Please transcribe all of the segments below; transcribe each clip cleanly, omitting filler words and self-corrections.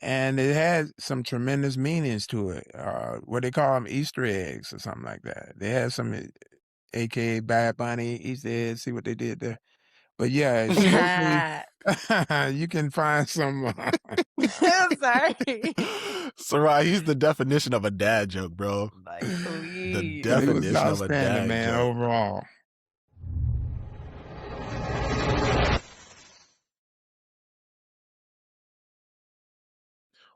and it had some tremendous meanings to it. What they call them, Easter eggs or something like that. They had some, AKA Bad Bunny Easter eggs. See what they did there. But yeah, it's hopefully you can find some. Sorry. Sarai, he's the definition of a dad joke, bro. Like, The please. But it was definition of a outstanding, dad man, joke. overall.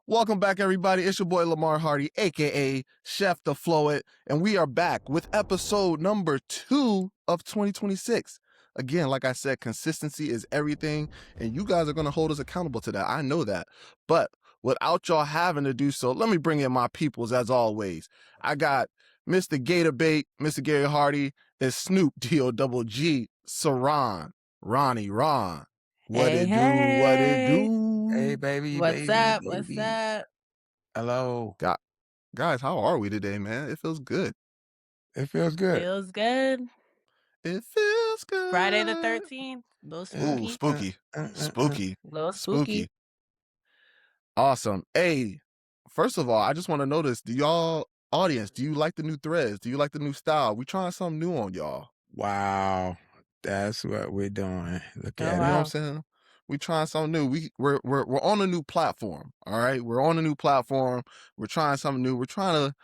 Welcome back, everybody. It's your boy Lamar Hardy, aka Chef the Floet, and we are back with episode number 2 of 2026. Again, like I said, consistency is everything, and you guys are going to hold us accountable to that. I know that. But without y'all having to do so, let me bring in my peoples as always. I got Mr. Gatorbait, Mr. Gary Hardy, and Snoop D-O-double-G, Saran, Ronnie, Ron. What Hey, it do, what it do? Hey, baby, What's baby, up? baby. What's up? Hello. Guys, how are we today, man? It feels good. It feels good. Feels good. It feels good. Friday the 13th. Little spooky. Ooh, spooky. Spooky. Little spooky. Awesome. Hey, first of all, I just want to notice, do y'all, audience, do you like the new threads? Do you like the new style? We trying something new on y'all. Wow. That's what we're doing. Look Oh, at You know wow. what I'm saying? We trying something new. We're on a new platform. All right. We're on a new platform. We're trying something new. We're trying to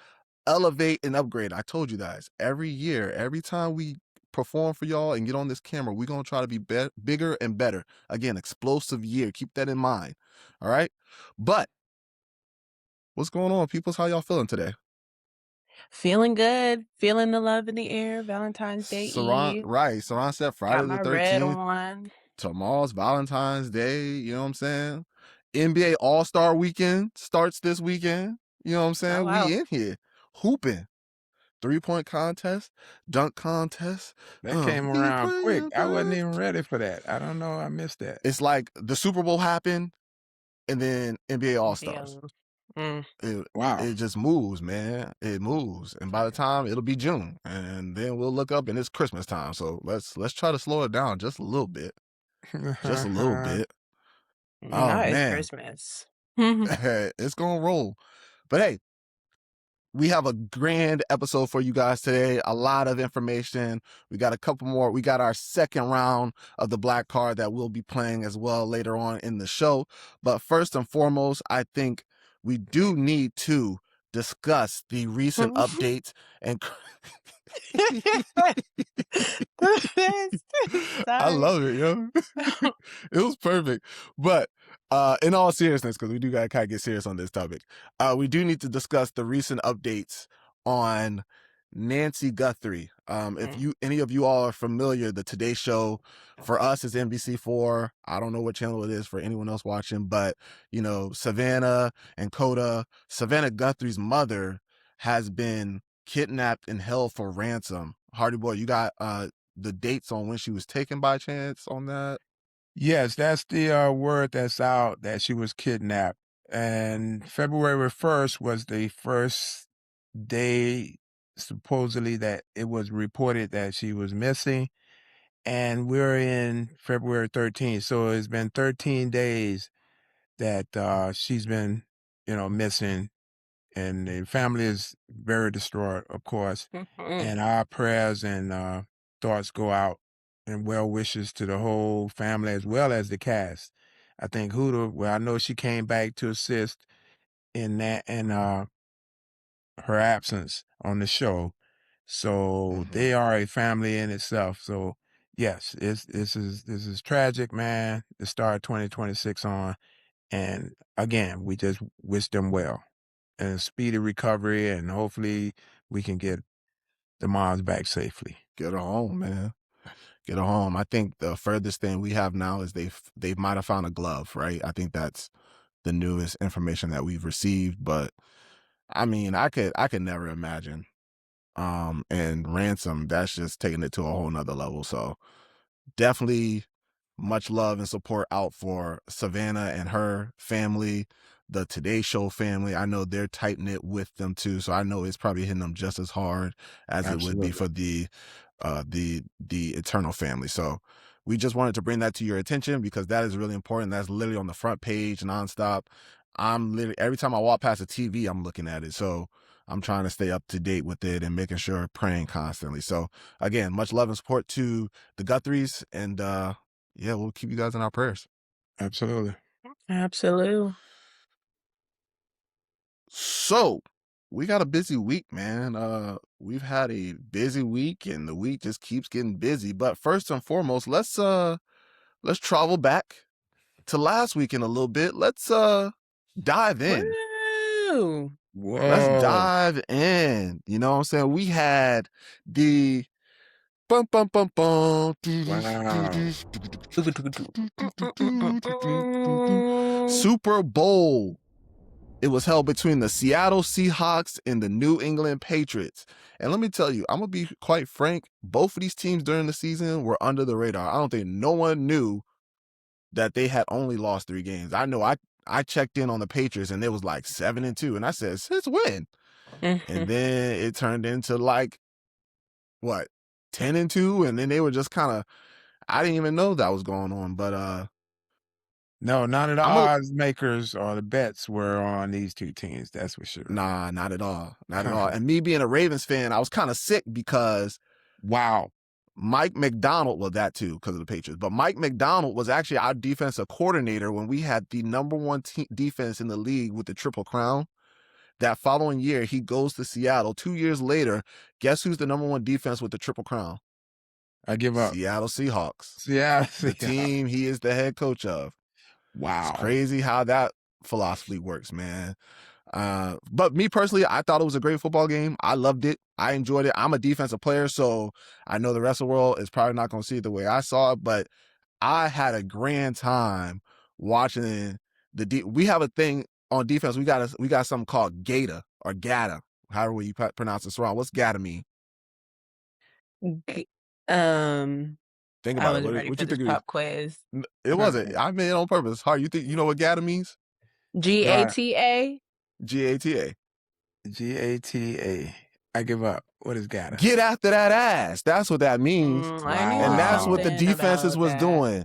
elevate and upgrade. I told you guys, every year, every time we perform for y'all and get on this camera, we're going to try to be bigger and better. Again, explosive year. Keep that in mind. All right. But what's going on, peoples? How y'all feeling today? Feeling good. Feeling the love in the air. Valentine's Day Eve. Right. Saran said Friday Got my the red 13th. on. Tomorrow's Valentine's Day. You know what I'm saying? NBA All-Star Weekend starts this weekend. You know what I'm saying? Oh, wow. We in here hooping. 3-point contest, dunk contest. That came around quick. I wasn't even ready for that. I don't know. I missed that. It's like the Super Bowl happened and then NBA All-Stars. Wow. It just moves, man. It moves. And by the time it'll be June, and then we'll look up and it's Christmas time. So let's try to slow it down just a little bit. Just a little bit. Now it's man. Christmas. It's gonna roll. But hey, we have a grand episode for you guys today. A lot of information. We got a couple more. We got our second round of the black card that we'll be playing as well later on in the show. But first and foremost, I think we do need to discuss the recent updates and I love it, yo. It was perfect. But in all seriousness, because we do gotta kind of get serious on this topic, we do need to discuss the recent updates on Nancy Guthrie. If any of you all are familiar, the Today Show for us is NBC4. I don't know what channel it is for anyone else watching, but you know, Savannah Guthrie's mother has been kidnapped and held for ransom. Hardy boy, you got the dates on when she was taken by chance on that? Yes, that's the word that's out, that she was kidnapped. And February 1st was the first day, supposedly, that it was reported that she was missing. And we're in February 13th. So it's been 13 days that she's been, missing. And the family is very distraught, of course. And our prayers and thoughts go out and well wishes to the whole family as well as the cast. I think I know she came back to assist in that and her absence on the show. So they are a family in itself. So yes, this is tragic, man. To start 2026 on, and again, we just wish them well and a speedy recovery, and hopefully we can get the moms back safely. Get her home, man. Get her home. I think the furthest thing we have now is they might have found a glove, right? I think that's the newest information that we've received. But I mean, I could never imagine. And ransom, that's just taking it to a whole nother level. So definitely much love and support out for Savannah and her family, the Today Show family. I know they're tight knit with them too, so I know it's probably hitting them just as hard as it would be for the Eternal family. So we just wanted to bring that to your attention because that is really important. That's literally on the front page nonstop. I'm literally every time I walk past a TV, I'm looking at it. So I'm trying to stay up to date with it and making sure praying constantly. So again, much love and support to the Guthries, and yeah, we'll keep you guys in our prayers. Absolutely. Absolutely. So we got a busy week, man. We've had a busy week, and the week just keeps getting busy. But first and foremost, let's travel back to last week in a little bit. Let's dive in. Woo! Let's Whoa. dive in. You know what I'm saying? We had the bum bum bum bum Wow. Super Bowl. It was held between the Seattle Seahawks and the New England Patriots. And let me tell you, I'm going to be quite frank, both of these teams during the season were under the radar. I don't think no one knew that they had only lost 3 games. I know I checked in on the Patriots and it was like 7-2. And I said, since when? And then it turned into like, what, 10-2? And then they were just kind of, I didn't even know that was going on. But No, none of the I'm a, odds makers or the bets were on these two teams. That's for sure. nah, not at all. Not at all. And me being a Ravens fan, I was kind of sick because Wow. Mike McDonald, well, that too, because of the Patriots, but Mike McDonald was actually our defensive coordinator when we had the number 1 defense in the league with the Triple Crown. That following year, he goes to Seattle. 2 years later, guess who's the number 1 defense with the Triple Crown? I give up. Seattle Seahawks. Yeah. The team he is the head coach of. Wow. It's crazy how that philosophy works, man. But me personally, I thought it was a great football game. I loved it. I enjoyed it. I'm a defensive player, so I know the rest of the world is probably not going to see it the way I saw it, but I had a grand time watching we have a thing on defense. We got something called Gata or Gata, however you pronounce this wrong. What's Gata mean? G- Think I about it. wasn't ready What for you this think it pop is? quiz. It wasn't. I made it on purpose. How you think? You know what Gata means? GATA. Gata. GATA. I give up. What is GATA? Get after that ass. That's what that means. I knew And that's what the something defenses about was that. doing.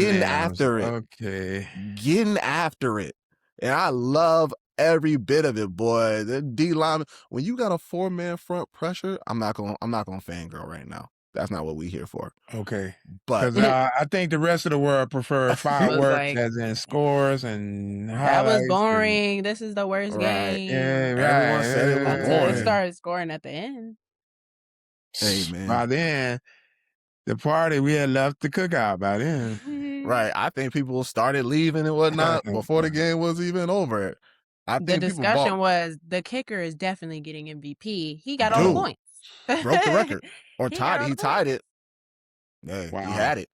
Getting after it. Okay. Getting after it. And I love every bit of it, boy. The D line, when you got a 4-man front pressure, I'm not gonna fangirl right now. That's not what we here for. Okay. But Because I think the rest of the world prefer fireworks like, as in scores and that highlights. was boring. This is the worst Right. game. Yeah, right. Everyone said it was Until boring. it started scoring at the end. Hey, man. By then, the party, we had left the cookout by then. Right. I think people started leaving and whatnot before the game was even over. I The think discussion was the kicker is definitely getting MVP. He got all the points. broke the record or He tied. got all He the tied points. it. Yeah, Wow. he had it.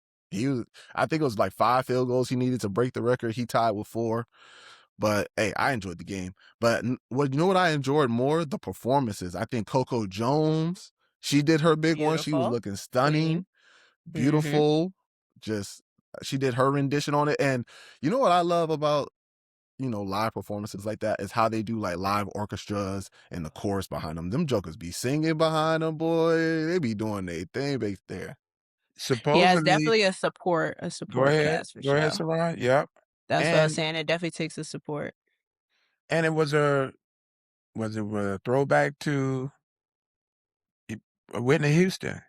I think it was like 5 field goals he needed to break the record. He tied with 4. But hey, I enjoyed the game. But you know what I enjoyed more? The performances. I think Coco Jones, she did her big one. She was Beautiful. looking stunning, Queen. beautiful. Just she did her rendition on it. And you know what I love about live performances like that is how they do like live orchestras and the chorus behind them. Them jokers be singing behind them, boy. They be doing their thing back there. Supposedly, Yeah, it's definitely a support go ahead, cast for go ahead, sure. Saran. Yep. That's what I was saying. It definitely takes a support. And it was a throwback to Whitney Houston.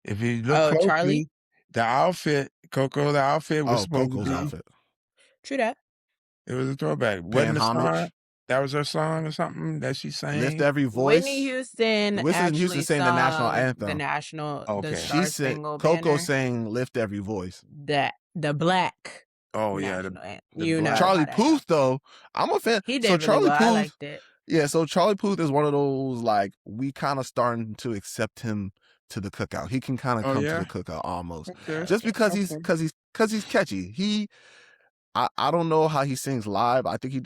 If you look closely, Charlie? the outfit was supposed Coco's to be. outfit. True that. It was a throwback. Paying Wasn't the homage. song? That was her song or something that she sang. Lift Every Voice. Whitney Houston Houston sang the national anthem. The Okay. Star She said Spangled Coco Banner. sang Lift Every Voice. The black. Oh yeah, national anthem. the You know black. Charlie how that goes. Puth though, I'm a fan. He did So really Charlie well. Puth, I liked it. yeah. So Charlie Puth is one of those like we kind of starting to accept him to the cookout. He can kind of come to the cookout almost, Okay. just because he's catchy. I don't know how he sings live. I think he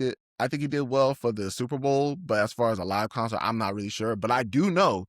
did well for the Super Bowl, but as far as a live concert, I'm not really sure. But I do know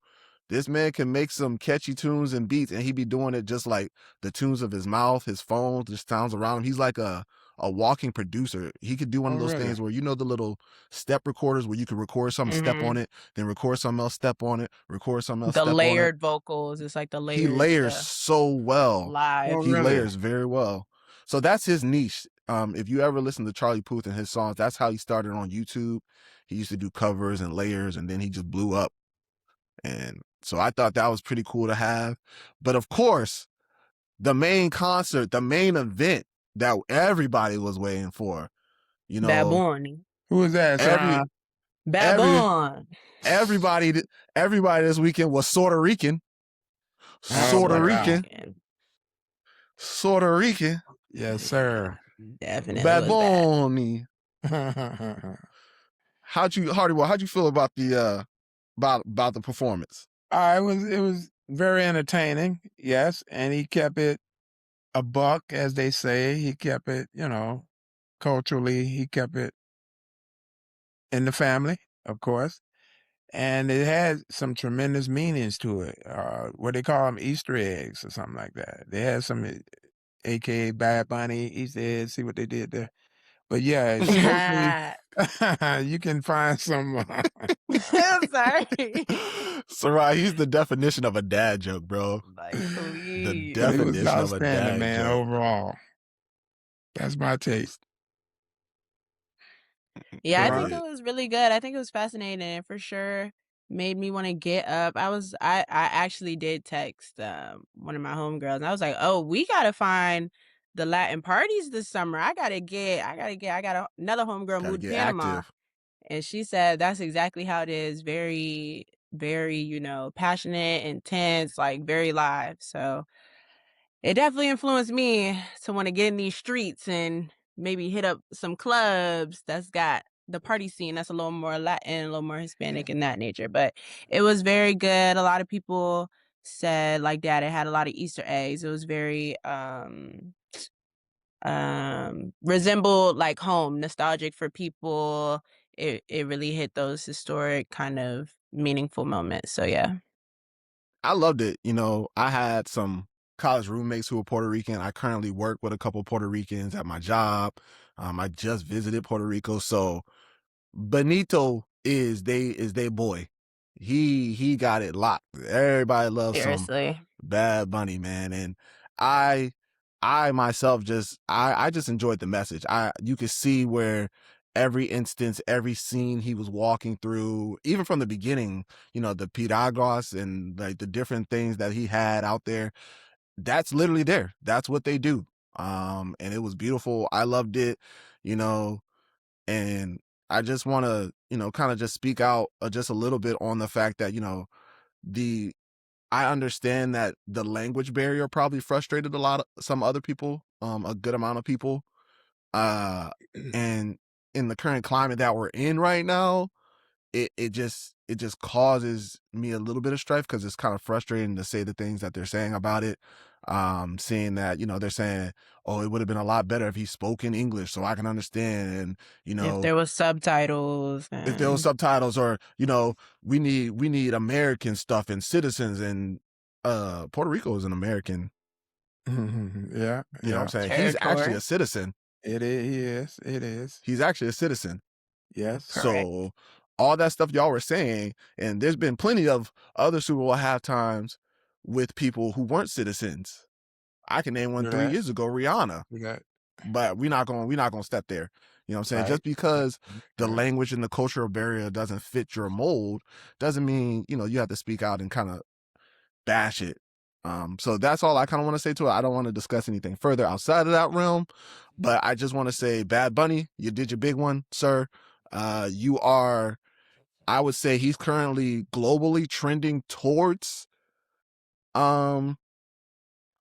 this man can make some catchy tunes and beats, and he be doing it just like the tunes of his mouth, his phone, just sounds around him. He's like a walking producer. He could do one of those things where the little step recorders where you can record something, step on it, then record something else, step on it, record something else, the step layered on it. vocals. It's like the layered. He layers so well. Live. He layers very well. So that's his niche. if you ever listen to Charlie Puth and his songs, that's how he started on YouTube. He used to do covers and layers, and then he just blew up. And so I thought that was pretty cool to have. But of course, the main concert, the main event that everybody was waiting for, you know, Baboon. Who is that, every Sarah? Baboon. everybody this weekend was Puerto Rican. Oh, Puerto wow. Rican. Puerto Rican. Yes, sir. Definitely Bad was that. Bunny. How'd you feel about the about the performance? It was very entertaining, yes, and he kept it a buck, as they say. He kept it, culturally, he kept it in the family, of course, and it had some tremendous meanings to it. What they call them, Easter eggs or something like that. They had some, AKA Bad Bunny Easter eggs. See what they did there. But yeah, it's supposedly you can find some. Sorry. Sarai, he's the definition of a dad joke, bro. Like, The please. But it was definition of a outstanding, dad man. joke. Overall, that's my take. Yeah, I think Right. it was really good. I think it was fascinating and for sure made me want to get up. I actually did text one of my homegirls and I was like, "Oh, we got to find the Latin parties this summer. I got another homegirl Gotta moved to get Panama." active. And she said that's exactly how it is. Very, very, passionate, intense, like very live. So it definitely influenced me to want to get in these streets and maybe hit up some clubs that's got the party scene that's a little more Latin, a little more Hispanic in that nature. But it was very good. A lot of people said like that it had a lot of Easter eggs. It was very resembled like home, nostalgic for people. It really hit those historic kind of meaningful moments. So yeah. I loved it. I had some college roommates who were Puerto Rican. I currently work with a couple Puerto Ricans at my job. I just visited Puerto Rico, so Benito is they boy. He got it locked. Everybody loves some Seriously. Bad Bunny, man, and I I myself I just enjoyed the message. You could see where every instance, every scene he was walking through, even from the beginning, the piragos and like the different things that he had out there, that's literally there. That's what they do. And it was beautiful. I loved it, you know, and I just want to, kind of just speak out just a little bit on the fact that, the I understand that the language barrier probably frustrated some other people, a good amount of people. And in the current climate that we're in right now, it just causes me a little bit of strife because it's kind of frustrating to say the things that they're saying about it. Seeing that, they're saying, oh, it would have been a lot better if he spoke in English so I can understand. And, If there was subtitles if there was and subtitles, or we need American stuff and citizens, and Puerto Rico is an American. Yeah, You know what I'm saying? He's actually territory. a citizen. it is. It is. He's actually a citizen. Yes. Correct. So all that stuff y'all were saying, and there's been plenty of other Super Bowl halftimes with people who weren't citizens. I can name one Do 3 that. years ago, Rihanna. Do that. But we're not gonna step there. You know what I'm saying? Right. Just because the Right. language and the cultural barrier doesn't fit your mold doesn't mean, you have to speak out and kind of bash it. So that's all I kind of want to say to it. I don't want to discuss anything further outside of that realm, but I just want to say, Bad Bunny, you did your big one, sir. You are, I would say he's currently globally trending towards, I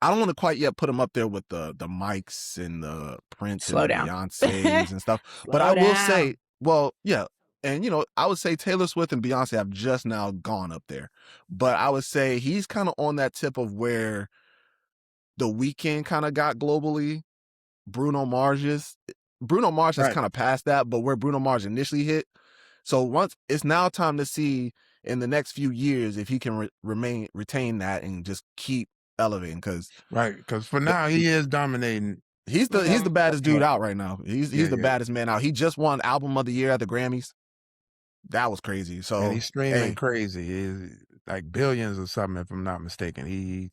don't want to quite yet put him up there with the Mikes and the Prince and Slow the down. Beyonces and stuff. But I Slow will down. say, well, yeah. And, I would say Taylor Swift and Beyonce have just now gone up there. But I would say he's kind of on that tip of where The Weeknd kind of got globally. Bruno Mars has Right. kind of passed that, but where Bruno Mars initially hit. So it's now time to see in the next few years if he can retain that and just keep elevating, because Right. Because for now he is dominating. he's the baddest dude out right now. He's Yeah, the yeah. baddest man out. He just won Album of the Year at the Grammys. That was crazy. So And he's streaming hey, crazy. like billions or something, if I'm not mistaken. He's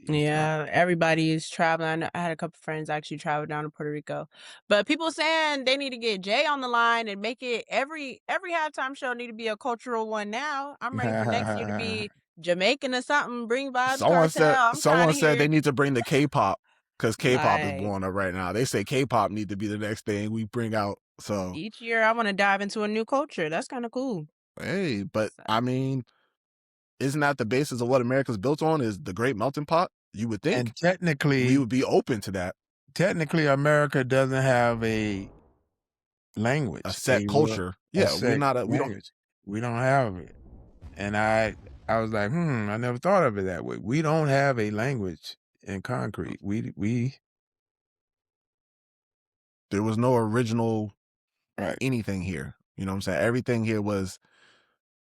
Yeah, everybody is traveling. I had a couple friends actually travel down to Puerto Rico, but people saying they need to get Jay on the line and make it every halftime show need to be a cultural one. Now I'm ready for next year to be Jamaican or something. Bring Vibes Cartel. I'm trying Someone to said hear they need to bring the K-pop because K-pop is like blowing up right now. They say K-pop need to be the next thing we bring out. So each year I want to dive into a new culture. That's kind of cool. hey, but So, I mean, isn't that the basis of what America's built on? Is the great melting pot? You would think and we would be open to that. technically, America doesn't have a A language, set culture. a Yeah, set we don't. language. We don't have it. And I was like, I never thought of it that way. We don't have a language in concrete. There was no original Right. anything here. You know what I'm saying? Everything here was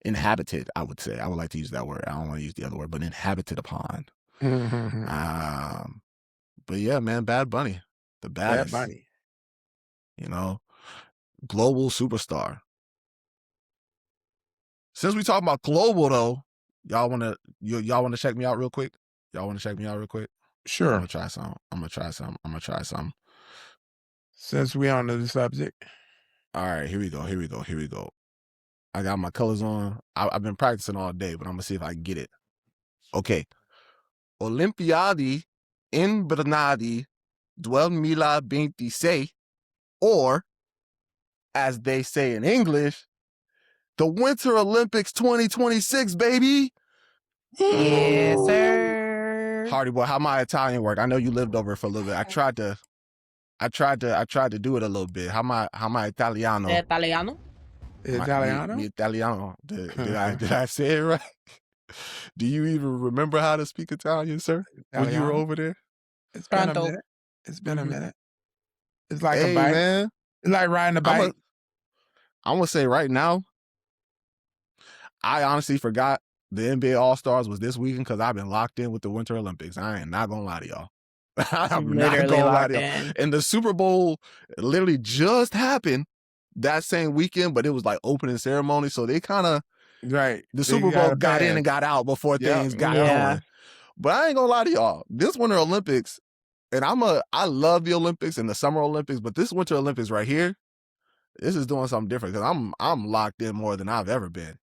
inhabited, I would say. I would like to use that word. I don't want to use the other word, but inhabited upon. But yeah, man, Bad Bunny, the Bad baddest. Bunny. You know, global superstar. Since we talking about global though, y'all wanna check me out real quick? Y'all wanna check me out real quick? Sure. I'm gonna try some. Since we on the subject. All right, here we go. I got my colors on. I've been practicing all day, but I'm gonna see if I can get it. Okay. Olimpiadi Invernadi 2026, or as they say in English, the Winter Olympics 2026, baby. yes, sir. Hardy boy, how my Italian work? I know you lived over it for a little bit. I tried to do it a little bit. How my Italiano? Italiano. Italiano? Mi Italiano. Did I say it right? Do you even remember how to speak Italian, sir? When you were over there? It's been a Pronto. minute. It's been a minute. It's like a Hey bike. man, It's like riding a bike. I'm gonna say right now, I honestly forgot the NBA All-Stars was this weekend because I've been locked in with the Winter Olympics. I ain't not gonna lie to y'all. I'm not Literally gonna lie to locked y'all. in. And the Super Bowl literally just happened that same weekend, but it was like opening ceremony, so they kind of Right. the They Super got Bowl a got in pass. and got out before Yep. things got Yeah. going. But I ain't gonna lie to y'all. This Winter Olympics, and I love the Olympics and the Summer Olympics, but this Winter Olympics right here, this is doing something different because I'm locked in more than I've ever been.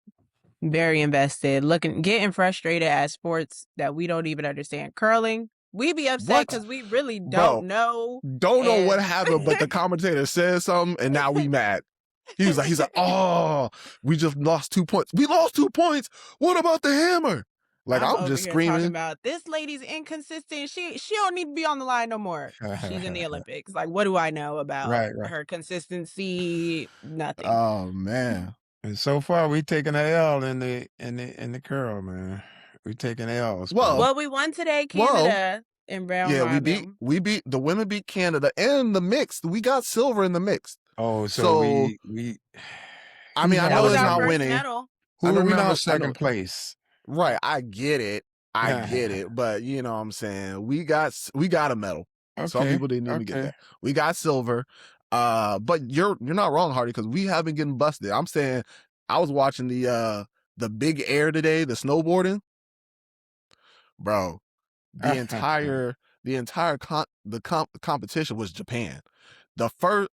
Very invested. Getting frustrated at sports that we don't even understand. Curling, we be upset because we really don't know. Don't know what happened, but the commentator said something, and now we mad. He's like, oh, we just lost 2 points. We lost 2 points. What about the hammer? Like I'm over just here screaming talking about this lady's inconsistent. She don't need to be on the line no more. She's in the Olympics. Like, what do I know about her consistency? Nothing. Oh man. And so far, we taking an L in the curl, man. We taking L's. Well, we won today, Canada in round robin. we beat the women beat Canada and the mixed. We got silver in the mixed. Oh, so we. I mean, I know it's not winning. Medal. Who remembers second place? Right, I get it, but you know what I'm saying. We got a medal. Okay, some people didn't even get that. We got silver. But you're not wrong, Hardy, because we have been getting busted. I'm saying I was watching the big air today, the snowboarding. Bro, the entire competition was Japan. The first,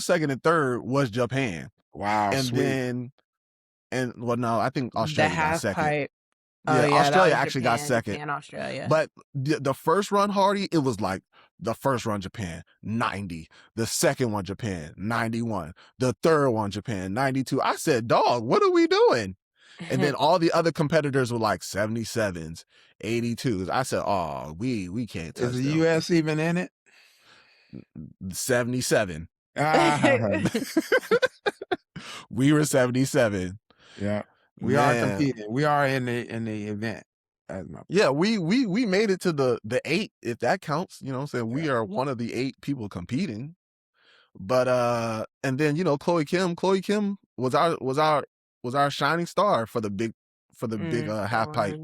second, and third was Japan. Wow, and sweet. No, I think Australia got second. Pipe. Yeah, yeah, Australia actually got second. Japan, Australia. But the first run, Hardy, it was like the first run Japan 90, the second one Japan 91, the third one Japan 92. I said, dog, what are we doing? And then all the other competitors were like 77s, 82s. I said, oh, we can't touch Is the them. U.S. even in it? 77. We were 77. Yeah. We are competing. We are in the event. Yeah, we made it to the 8, if that counts. You know what I'm saying? We are one of the 8 people competing. But and then, you know, Chloe Kim was our shining star for the big half pipe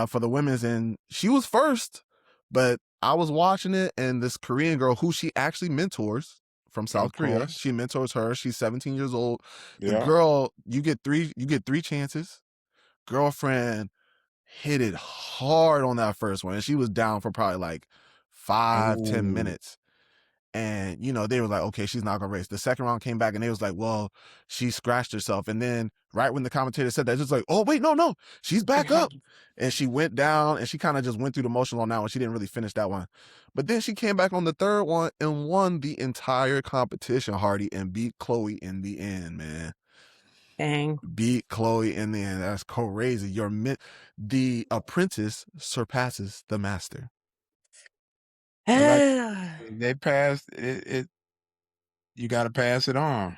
for the women's, and she was first. But I was watching it, and this Korean girl who she actually mentors from South Korea, she mentors her. She's 17 years old. The girl, you get three chances. girlfriend hit it hard on that first one, and she was down for probably like 5-10 Ooh. minutes. And they were like, okay, she's not gonna race. The second round came back and they was like, well, she scratched herself. And then right when the commentator said that, just like, oh wait, no, she's back up. And she went down and she kind of just went through the motion on that one. She didn't really finish that one. But then she came back on the third one and won the entire competition, Hardy, and beat Chloe in the end, man. Dang. Beat Chloe in the end. That's crazy. The apprentice surpasses the master. But like they passed it. You got to pass it on.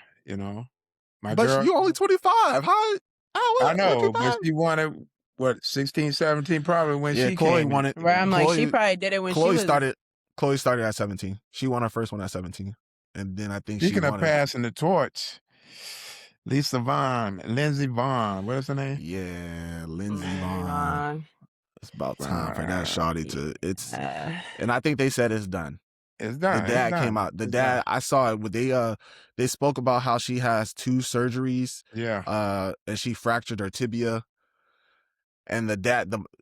My But girl. you're only 25. How I what you know, but thought? she wanted what 16, 17 probably when Yeah, she Chloe came won in. it. Where I'm like, she Chloe probably did it when she Chloe was. started at 17. She won her first one at 17. And then I think she Speaking of won it. passing the torch, Lindsey Vaughn, what is her name? Yeah, Lindsey Vaughn. It's about time for that shawty to and I think they said it's done. It's done. The dad It's came done. out. The It's dad, done. I saw it. They spoke about how she has 2 surgeries. Yeah. And she fractured her tibia. And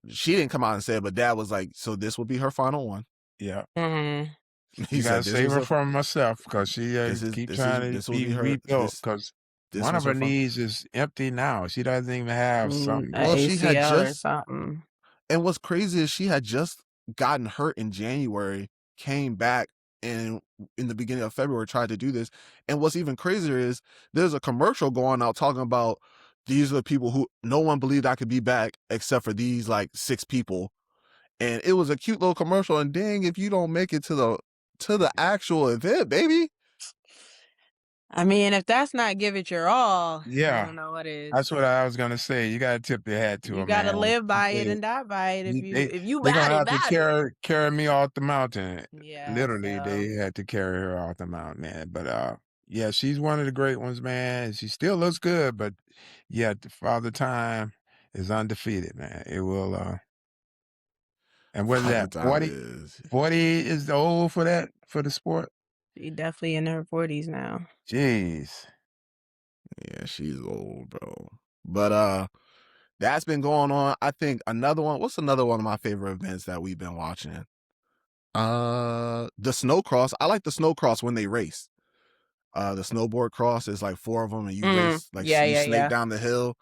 she didn't come out and say it, but dad was like, so this will be her final one. Yeah. He You gotta said, save her from herself because she keep trying to this will be be her. rebuilt because This one was of her her final. knees is empty now. She doesn't even have something. A Well, she had ACL or just, something. and what's crazy is she had just gotten hurt in January, came back, and in the beginning of February tried to do this. And what's even crazier is there's a commercial going out talking about these are the people who no one believed I could be back except for these like 6 people. And it was a cute little commercial. And dang, if you don't make it to the actual event, baby. I mean, if that's not give it your all, I Yeah. don't know what is. That's what I was gonna say. You gotta tip your hat to You her, gotta man. live by it and die by it. If you They're bad gonna it, have to bad it. carry me off the mountain. Yeah. Literally, So they had to carry her off the mountain, man. But yeah, she's one of the great ones, man. She still looks good, but yeah, Father Time is undefeated, man. It will and what is Father that? Time 40? is 40 is old for the sport? she definitely in her 40s now. Jeez. Yeah, she's old, bro. But that's been going on. I think another one. What's another one of my favorite events that we've been watching? The snow cross. I like the snow cross when they race. The snowboard cross is like 4 of them, and you race like you snake down the hill.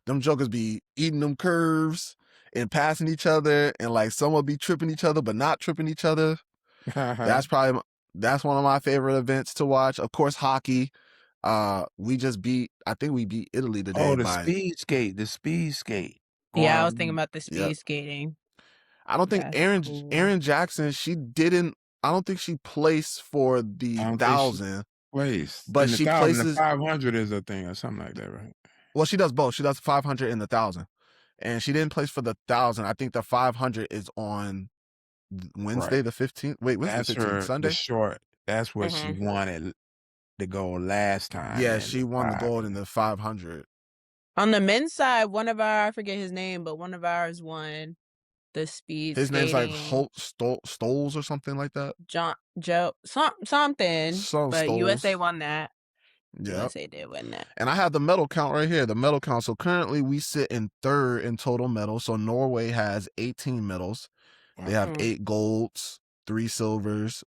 Them jokers be eating them curves and passing each other, and like some will be tripping each other but not tripping each other. That's one of my favorite events to watch. Of course, hockey. I think we beat Italy today Oh, the by. speed skate. Yeah, I was thinking Um, about the speed Yep. skating. I don't think That's cool. Aaron Jackson. I don't think she placed for the I don't think she 1,000, placed. but In the she 1,000, the places. 500 is a thing or something like that, right? Well, she does both. She does 500 and the 1,000, and she didn't place for the 1,000. I think the 500 is on Wednesday Right. the 15th. Wait, when's the That's 15th? the Sunday? short. That's what she Mm-hmm. wanted the goal last time Yeah, in she the won the gold in 500. the 500. On the men's side, I forget his name, but one of ours won the speed His name's like skating. Stoles or something like that. Joe something, So but USA Stoles. won that. Yep. USA did win that. And I have the medal count right here. The medal count. So currently we sit in 3rd in total medals. So Norway has 18 medals. They have 8 golds, 3 silvers,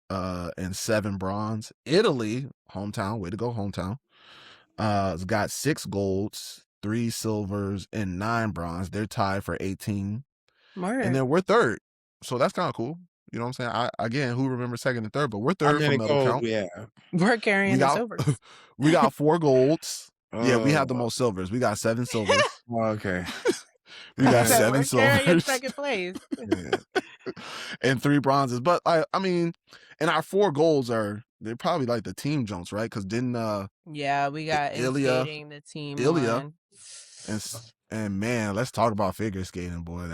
and 7 bronze. Italy, hometown, way to go, hometown. Has got 6 golds, 3 silvers, and 9 bronze. They're tied for 18. And then we're 3rd. So that's kind of cool. You know what I'm saying? Again, who remembers 2nd and 3rd? But we're How 3rd for many medal goals count. we have? We're carrying We the got silvers. we got 4 golds. Yeah, we have the Oh, most silvers. We got 7 silvers. okay. We got 7 We're carrying silvers 2nd place. Yeah. and 3 bronzes. But I mean, and our 4 golds they're probably like the team jumps, right? Because didn't Yeah, we got in skating the team Ilya one. and man, let's talk about figure skating, boy.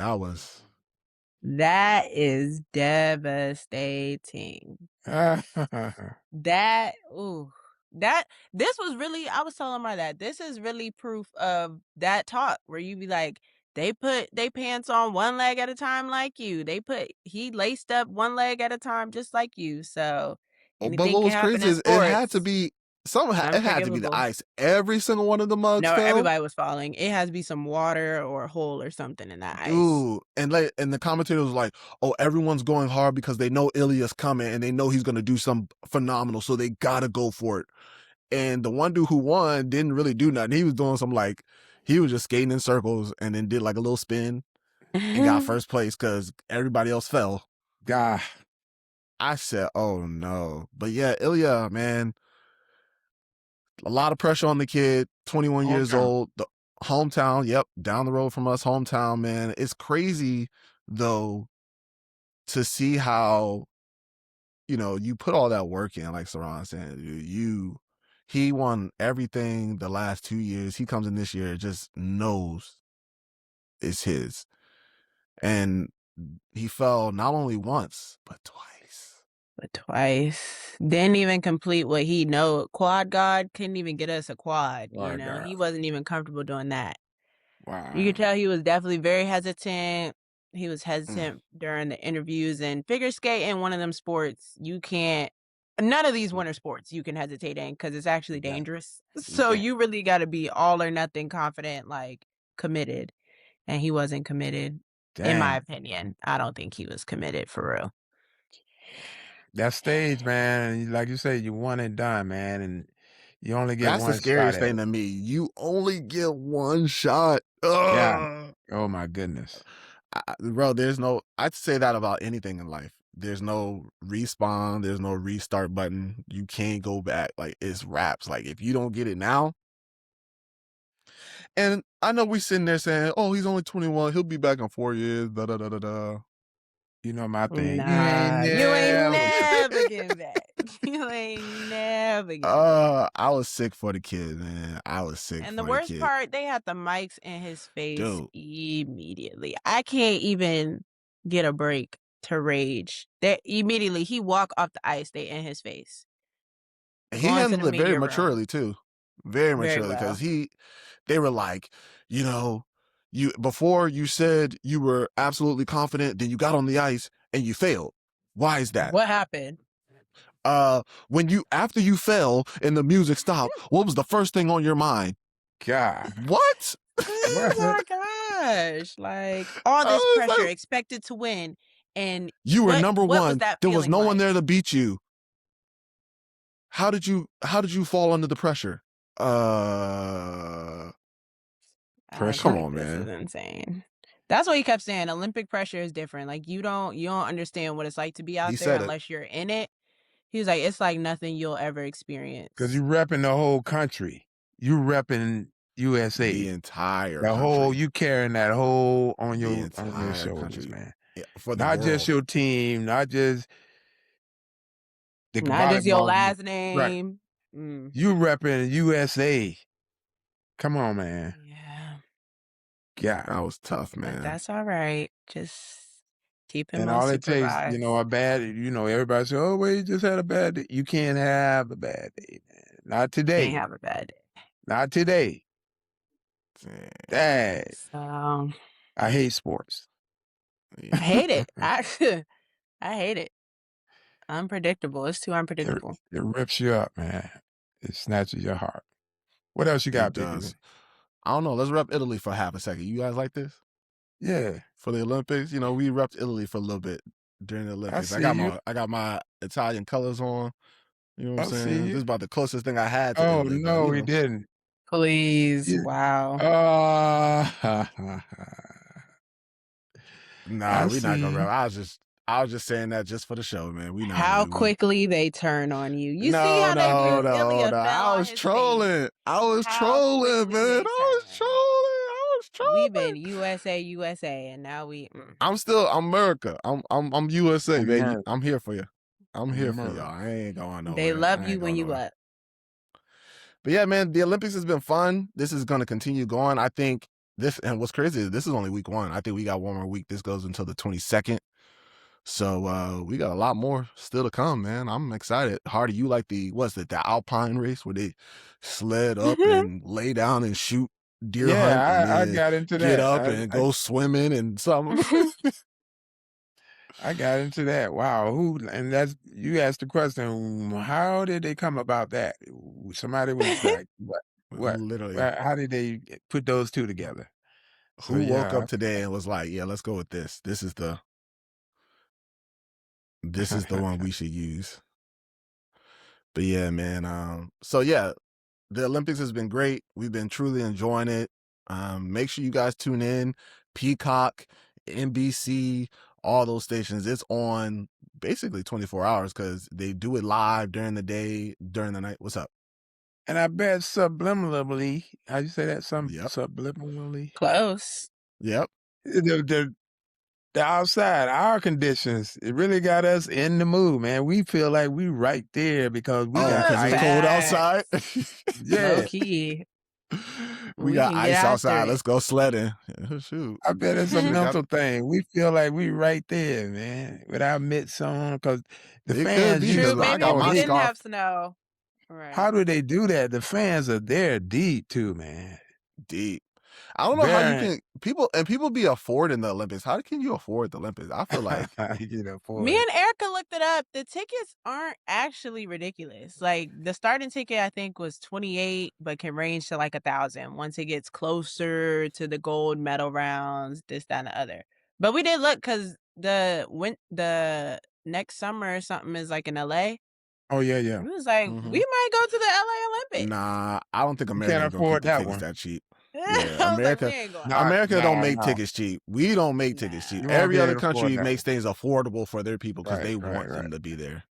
That is devastating. This was really, I was telling my dad, this is really proof of that talk where you be like, they put they pants on one leg at a time like you. He laced up one leg at a time just like you. So But anything what can was happen crazy in is it had to sports. be it had to be the ice. Every single one of the mugs No, fell. everybody was falling. It has to be some water or a hole or something in that ice. Dude, and the commentator was like, "Oh, everyone's going hard because they know Ilya's coming and they know he's gonna do something phenomenal, so they gotta go for it." And the one dude who won didn't really do nothing. He was doing some he was just skating in circles and then did like a little spin and got first place because everybody else fell. God. I said, "Oh no!" But yeah, Ilya, man, a lot of pressure on the kid. 21 years old, the hometown. Yep, down the road from us, hometown. Man, it's crazy though to see how you put all that work in. Like Saran said, he won everything the last 2 years. He comes in this year, just knows it's his, and he fell not only once but twice. Didn't even complete what he know. Quad God couldn't even get us a quad. God. He wasn't even comfortable doing that. Wow. You could tell he was definitely very hesitant. He was hesitant during the interviews, and figure skating, one of them sports, none of these winter sports you can hesitate in because it's actually dangerous. So you really got to be all or nothing confident, like committed. And he wasn't committed, in my opinion. I don't think he was committed for real. That stage, man, like you said, you won and done, man, and you only get one shot. That's the scariest thing to me. You only get one shot. Yeah. Oh my goodness. Bro, I'd say that about anything in life. There's no respawn. There's no restart button. You can't go back. Like, it's wraps. Like, if you don't get it now. And I know we sitting there saying, "Oh, he's only 21. He'll be back in 4 years." Da da da da da. You know my thing. Nah, you ain't never getting back. You ain't never getting back. I was sick for the kid, man. I was sick. And the worst part, they had the mics in his face immediately. I can't even get a break to rage. Immediately, he walk off the ice, they in his face. He handled it very maturely too. Very maturely, because they were like, before you said you were absolutely confident, then you got on the ice and you failed. Why is that? What happened? After you fell and the music stopped, what was the first thing on your mind? God. What? Oh my gosh. Like, all this pressure, expected to win, and you were number one. There was no one there to beat you. How did you fall under the pressure? Pressure. Come on, man. This is insane. That's what he kept saying. Olympic pressure is different. Like, you don't understand what it's like to be out there unless you're in it. He was like, it's like nothing you'll ever experience. Because you repping the whole country. You repping USA. The entire country. You carrying that whole on your shoulders, man. Yeah, for not world. Just your team, not just your last name. Right. You repping USA. Come on, man. Yeah. That was tough, man. But that's all right. Just keep him and on all it takes, supervised. a bad, everybody say, "Oh, well, you just had a bad day." You can't have a bad day, man. Not today. Can't have a bad day. Not today. Dang. So, I hate sports. I hate it. I hate it. Unpredictable. It's too unpredictable. It rips you up, man. It snatches your heart. What else you got, Biggie? I don't know. Let's rep Italy for half a second. You guys like this? Yeah. For the Olympics, we repped Italy for a little bit during the Olympics. I got my Italian colors on. You know what I'm saying? This is about the closest thing I had to Italy. No, we didn't. Please. Yeah. Wow. Nah, we're not gonna rep. I was just saying that just for the show, man. We not. How quickly they turn on you. You see how they do Ilya fell I was trolling. I was trolling, man. I was trolling. We've been USA, and now we. I'm America. I'm USA, baby. I'm here for you. I'm here for y'all. I ain't going nowhere. They love you when you up. But yeah, man, the Olympics has been fun. This is going to continue going. I think and what's crazy is this is only week 1. I think we got one more week. This goes until the 22nd. So we got a lot more still to come, man. I'm excited. Hardy, you like the Alpine race where they sled up and lay down and shoot deer hunt? Yeah, I got into that. Get up and go swimming and something. I got into that. Wow, who and that's you asked the question, how did they come about that? Somebody was like, "What? What? Literally, How did they put those 2 together?" So, who woke yeah. up today and was like, "Yeah, let's go with this. This is the one we should use." But yeah, man. So yeah, the Olympics has been great. We've been truly enjoying it. Make sure you guys tune in. Peacock, NBC, all those stations. It's on basically 24 hours because they do it live during the day, during the night. What's up? And I bet subliminally, how you say that? Yep. Subliminally? Close. Yep. The the outside, our conditions, it really got us in the mood, man. We feel like we right there because we Oh, got because it's ice. cold outside. Facts. Low Yeah. key. We We got can get ice after outside. it. Let's go sledding. Shoot. I bet it's a Should got mental thing. We feel like we right there, man, with our mitts on, because the it could fans be because True. usually I Maybe got if go we my deep. didn't scarf have snow. Right. How do they do that? The fans are there deep too, man. deep. I don't know how you Very can people be affording the Olympics. How can you afford the Olympics? I feel like you know, for Me it. and Erica looked it up. The tickets aren't actually ridiculous. Like the starting ticket, I think, was 28, but can range to like 1,000 once it gets closer to the gold medal rounds, this, that, and the other. But we did look because the next summer or something is like in LA. Oh yeah, yeah. We was like, we Mhm. might go to the LA Olympics. nah, I don't think You can't America's gonna keep afford the that tickets one. that cheap. Yeah, I was like, we ain't going. Nah, America don't nah, make no. tickets cheap. We don't make tickets cheap. You Nah. won't Every be able other to afford country that makes one. things affordable for their people because Right, they right, want right. them to be there.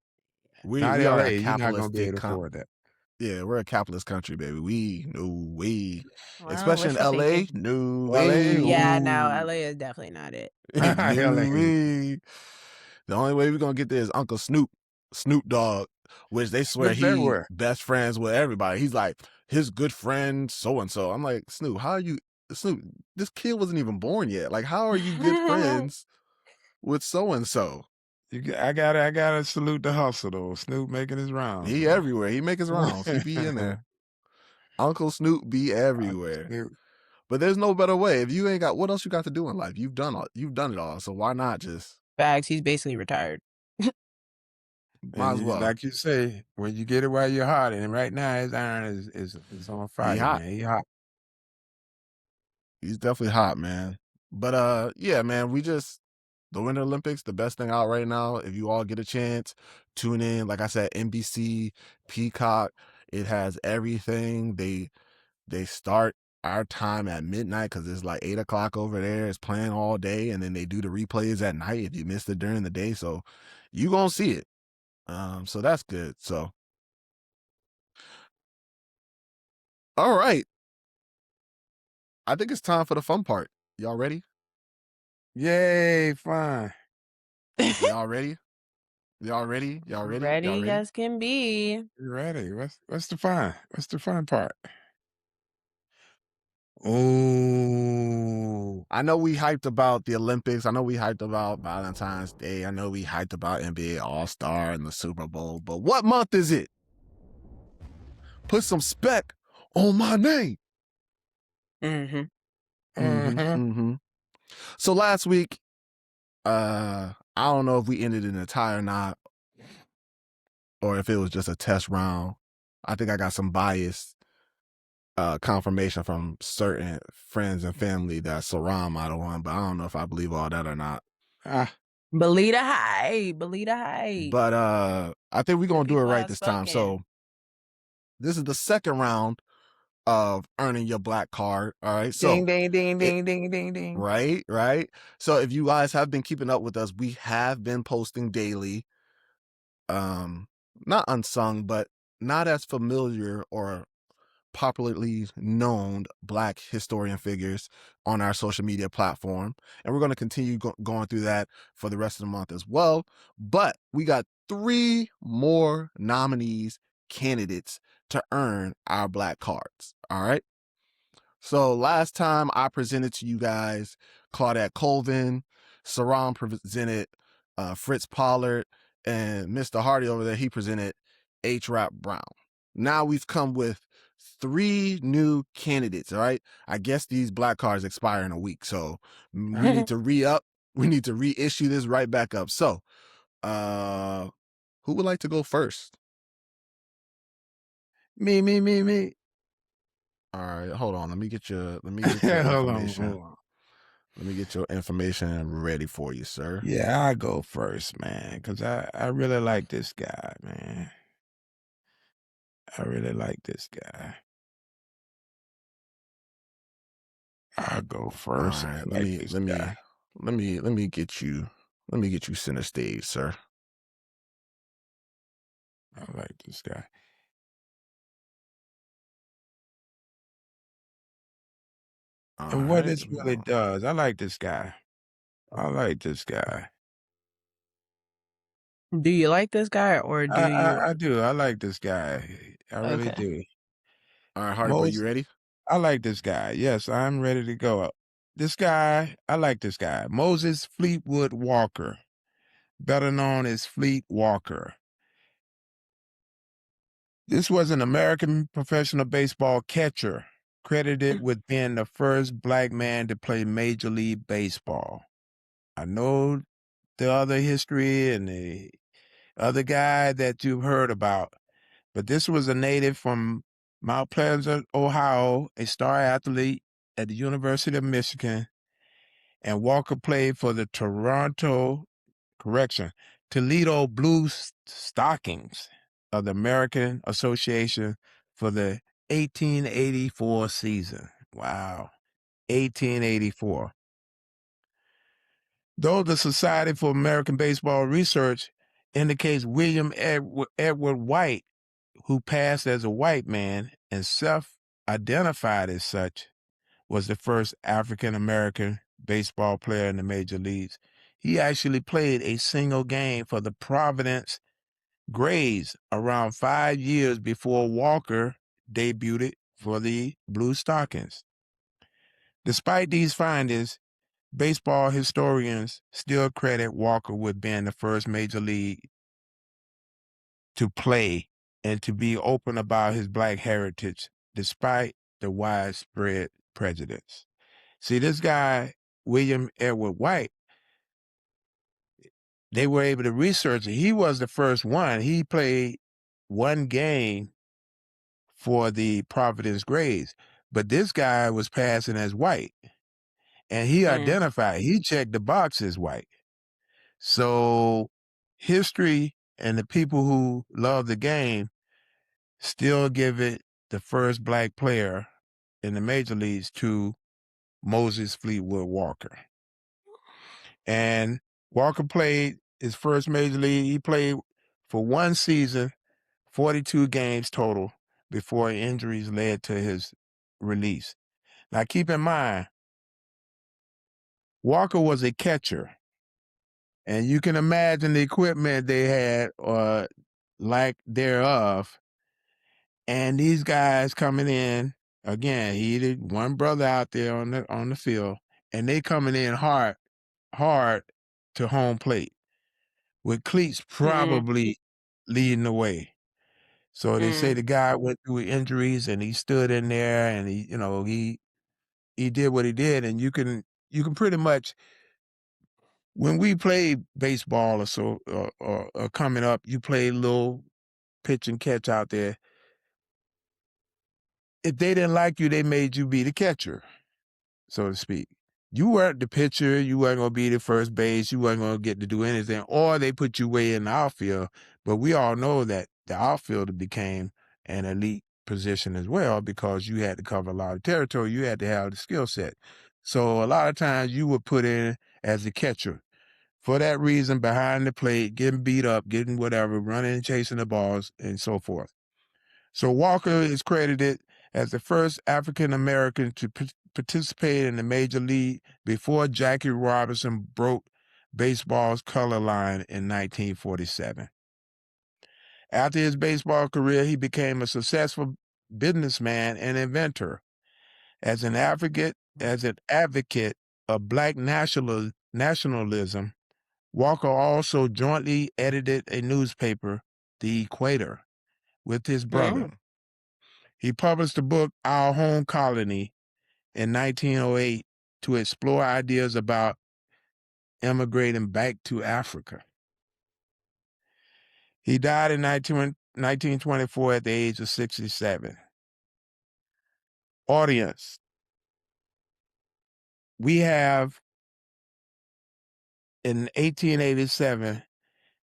Not We are a LA. You're not gonna be capitalistic able to afford that. yeah, we're a capitalist country, baby. We no way. Well, Especially in wishful LA, thinking. no LA, way. Yeah, no, ooh. LA is definitely not it. no LA. way. The only way we're gonna get there is Uncle Snoop Dogg, which they swear Snoop's he everywhere. best friends with everybody. He's like his good friend so and so. I'm like, Snoop, how are you Snoop, this kid wasn't even born yet. Like, how are you good friends with so and so? I gotta salute the hustle though. Snoop making his rounds, He man. everywhere. He make his rounds. He be in there. Uncle Snoop be everywhere. Snoop. But there's no better way. If you ain't got what else you got to do in life? You've done it all. So why not just Facts. He's basically retired. might And as you, well. like you say, when you get it while you're hot, and right now his iron is on He fire, hot. man. He hot. He's definitely hot, man. But yeah, man, the Winter Olympics, the best thing out right now. If you all get a chance, tune in. Like I said, NBC, Peacock, it has everything. They start our time at midnight because it's like 8 o'clock over there. It's playing all day, and then they do the replays at night if you missed it during the day. So you gonna see it. So that's good. So all right. I think it's time for the fun part. Y'all ready? Yay, fun. Y'all ready? Y'all ready? Y'all ready? Y'all Ready ready? as can be. You ready? What's the fun? What's the fun part? Oh, I know we hyped about the Olympics. I know we hyped about Valentine's Day. I know we hyped about NBA All-Star and the Super Bowl. But what month is it? Put some spec on my name. Mm-hmm. uh-huh. So last week, I don't know if we ended in a tie or not, or if it was just a test round. I think I got some biased confirmation from certain friends and family that Saram might have won, but I don't know if I believe all that or not. Ah, Believe the hype. Believe the hype. But I think we're The gonna do it people right have this time. spoken. So this is the second round of earning your black card. All right. So ding, ding, ding, ding, ding, ding. right. So if you guys have been keeping up with us, we have been posting daily. Not unsung, but not as familiar or popularly known black historian figures on our social media platform, and we're going to continue going through that for the rest of the month as well. But we got 3 more nominees, candidates to earn our black cards. All right. So last time I presented to you guys Claudette Colvin, Saram presented Fritz Pollard, and Mr. Hardy over there, he presented H. Rap Brown. Now we've come with 3 new candidates, all right? I guess these black cards expire in a week, so we need to re-up we need to reissue this right back up. So, who would like to go first? Me. All right, hold on. Let me get your Hold information. on. Let me get your information ready for you, sir. Yeah, I go first, man, because I really like this guy, man. I really like this guy. I'll go All first. right, I like this guy. let me get you center stage, sir. I like this guy. All And what right. this really does, I like this guy. I like this guy. Do you like this guy or do you? I do. I like this guy. I really Okay. do. All right, Hardy boy, you ready? I like this guy. Yes, I'm ready to go. This guy, I like this guy. Moses Fleetwood Walker, better known as Fleet Walker. This was an American professional baseball catcher, credited with being the first black man to play Major League Baseball. I know the other history and the other guy that you've heard about, but this was a native from Mount Pleasant, Ohio, a star athlete at the University of Michigan, and Walker played for the Toledo Blue Stockings of the American Association for the 1884 season. Wow, 1884. Though the Society for American Baseball Research indicates William Edward White, who passed as a white man and self-identified as such, was the first African-American baseball player in the major leagues. He actually played a single game for the Providence Grays around 5 years before Walker debuted for the Blue Stockings. Despite these findings, baseball historians still credit Walker with being the first major league to play and to be open about his black heritage, despite the widespread prejudice. See, this guy, William Edward White, they were able to research it. He was the first one. He played one game for the Providence Grays, but this guy was passing as white, and he identified, he checked the box as white. So history and the people who love the game still give it the first black player in the major leagues to Moses Fleetwood Walker. And Walker played his first major league. He played for one season, 42 games total, before injuries led to his release. Now, keep in mind, Walker was a catcher, and you can imagine the equipment they had or lack thereof. And these guys coming in, again, he did one brother out there on the field, and they coming in hard to home plate, with cleats probably leading the way. So they say the guy went through injuries and he stood in there and he did what he did. And you can pretty much, when we play baseball or coming up, you play little pitch and catch out there. If they didn't like you, they made you be the catcher, so to speak. You weren't the pitcher. You weren't going to be the first base. You weren't going to get to do anything. Or they put you way in the outfield. But we all know that the outfielder became an elite position as well because you had to cover a lot of territory. You had to have the skill set. So a lot of times you were put in as the catcher. For that reason, behind the plate, getting beat up, getting whatever, running and chasing the balls, and so forth. So Walker is credited as the first African-American to participate in the major league before Jackie Robinson broke baseball's color line in 1947. After his baseball career, he became a successful businessman and inventor. As an advocate of black nationalism, Walker also jointly edited a newspaper, The Equator, with his brother. He published the book Our Home Colony in 1908 to explore ideas about immigrating back to Africa. He died in 1924 at the age of 67. Audience, we have in 1887,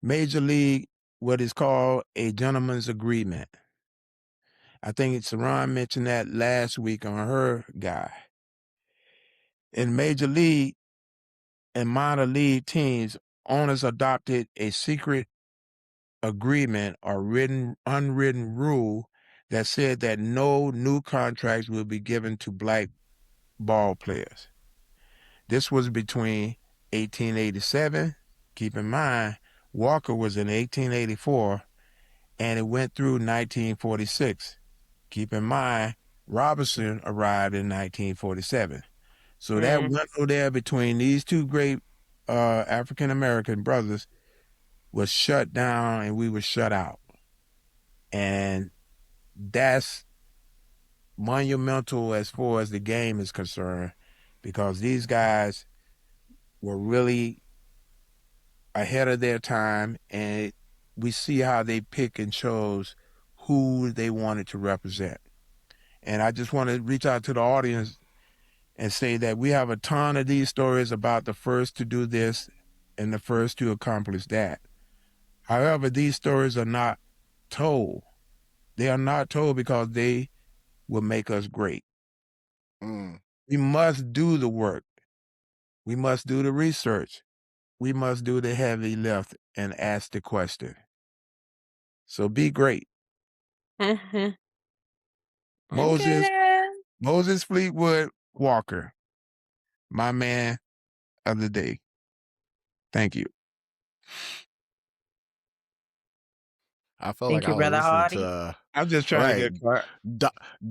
Major League, what is called a gentleman's agreement. I think Saran mentioned that last week on her guy. In Major League and minor league teams, owners adopted a secret agreement or unwritten rule that said that no new contracts will be given to black ball players. This was between 1887, keep in mind, Walker was in 1884, and it went through 1946. Keep in mind, Robinson arrived in 1947. So that Mm. window there between these two great African-American brothers was shut down and we were shut out. And that's monumental as far as the game is concerned, because these guys were really ahead of their time, and we see how they pick and chose who they wanted to represent. And I just want to reach out to the audience and say that we have a ton of these stories about the first to do this and the first to accomplish that. However, these stories are not told. They are not told because they will make us great. Mm. We must do the work. We must do the research. We must do the heavy lift and ask the question. So be great. Mm-hmm. Moses, Okay. Moses Fleetwood Walker, my man of the day. Thank you. I felt like Thank I you, was Brother listening Hardy. to I'm just trying to right, get a card.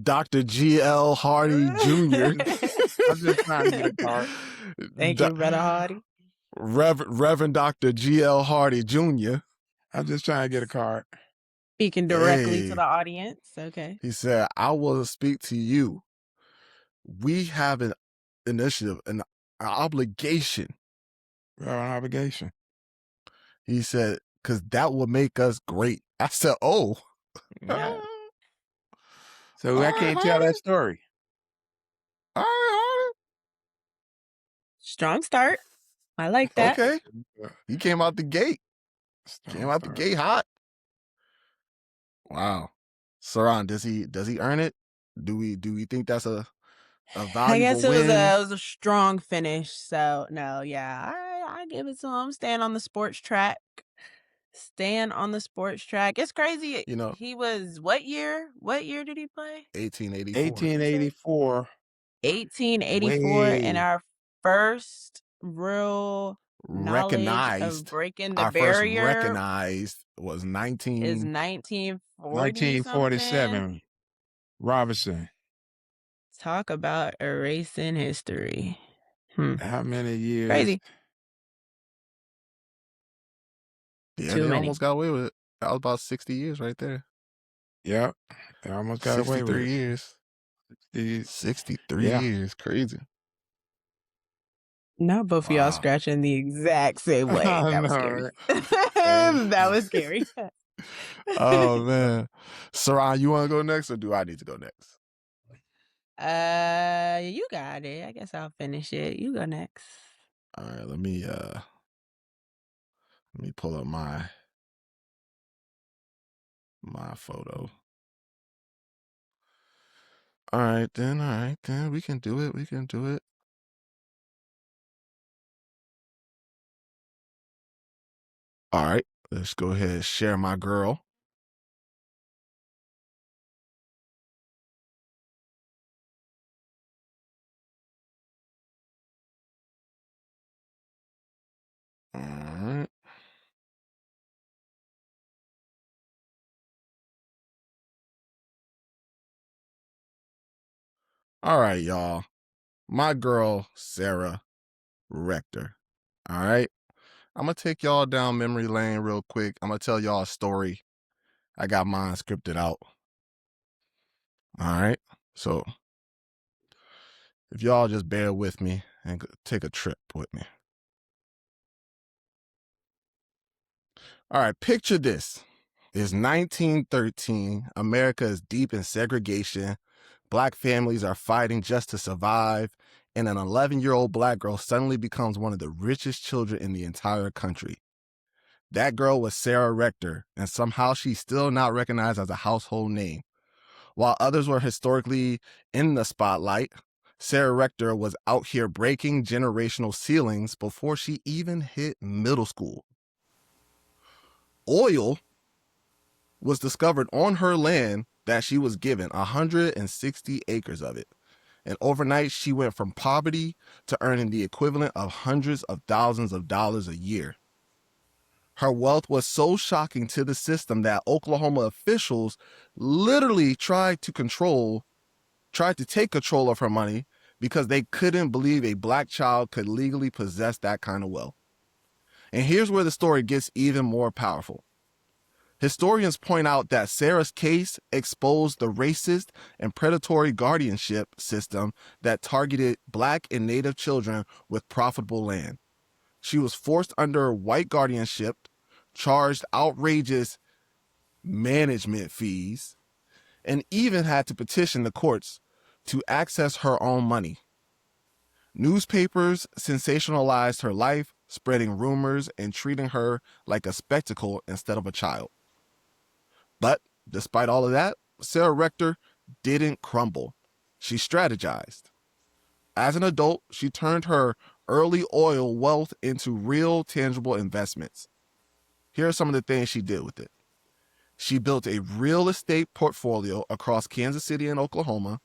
Dr. G.L. Hardy Jr. I'm just trying to get a card. Thank you, Brother Hardy. Reverend Dr. G.L. Hardy Jr. I'm just trying to get a card. Speaking directly to Hey, the audience. Okay. he said, I will speak to you. We have an initiative, an obligation. We're on obligation. He said, because that will make us great. I said, oh. Yeah. So All I right, can't tell Hardy. that story. All right, Strong start. I like Hardy. that. Okay. He came out the gate. Came Strong out the start. gate hot. Wow. Saran, does he earn it? Do we think that's a I valuable guess it win? was a strong finish. So no, yeah, I give it to him. Staying on the sports track. Staying on the sports track. It's crazy. You know, He was what year? What year did he play? 1884. You said 1884, 1884, and way our first real knowledge of Recognized. breaking the Our first barrier recognized was is 19. 1940 something. 1947, Robinson. Talk about erasing history. How many years? Crazy. Yeah, Too they many. almost got away with it. That was about 60 years right there. Yep. They almost got away with 63 it. years. The- 63 Yeah. years. Crazy. Now both of y'all Wow. scratching the exact same way. I That was know, scary. right? That was scary. Oh man. Saran, you want to go next or do I need to go next? You got it. I guess I'll finish it. You go next. All right, let me pull up my photo. All right then. We can do it. We can do it. All right, let's go ahead and share my girl. All right. All right, y'all. My girl, Sarah Rector. All right. I'm going to take y'all down memory lane real quick. I'm going to tell y'all a story. I got mine scripted out. All right. So if y'all just bear with me and take a trip with me. All right, picture this. It's 1913. America is deep in segregation. Black families are fighting just to survive. And an 11-year-old black girl suddenly becomes one of the richest children in the entire country. That girl was Sarah Rector, and somehow she's still not recognized as a household name. While others were historically in the spotlight, Sarah Rector was out here breaking generational ceilings before she even hit middle school. Oil was discovered on her land that she was given 160 acres of it. And overnight, she went from poverty to earning the equivalent of hundreds of thousands of dollars a year. Her wealth was so shocking to the system that Oklahoma officials literally tried to take control of her money because they couldn't believe a black child could legally possess that kind of wealth. And here's where the story gets even more powerful. Historians point out that Sarah's case exposed the racist and predatory guardianship system that targeted black and native children with profitable land. She was forced under white guardianship, charged outrageous management fees, and even had to petition the courts to access her own money. Newspapers sensationalized her life, spreading rumors and treating her like a spectacle instead of a child. But despite all of that, Sarah Rector didn't crumble. She strategized. As an adult, she turned her early oil wealth into real, tangible investments. Here are some of the things she did with it. She built a real estate portfolio across Kansas City and Oklahoma.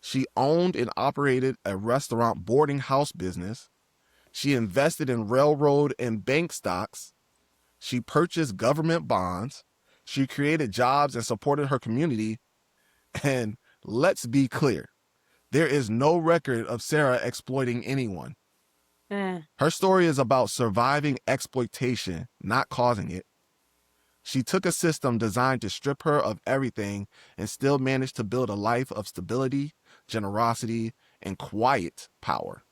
She owned and operated a restaurant boarding house business. She invested in railroad and bank stocks. She purchased government bonds. She created jobs and supported her community. And let's be clear, there is no record of Sarah exploiting anyone. Her story is about surviving exploitation, not causing it. She took a system designed to strip her of everything and still managed to build a life of stability, generosity, and quiet power.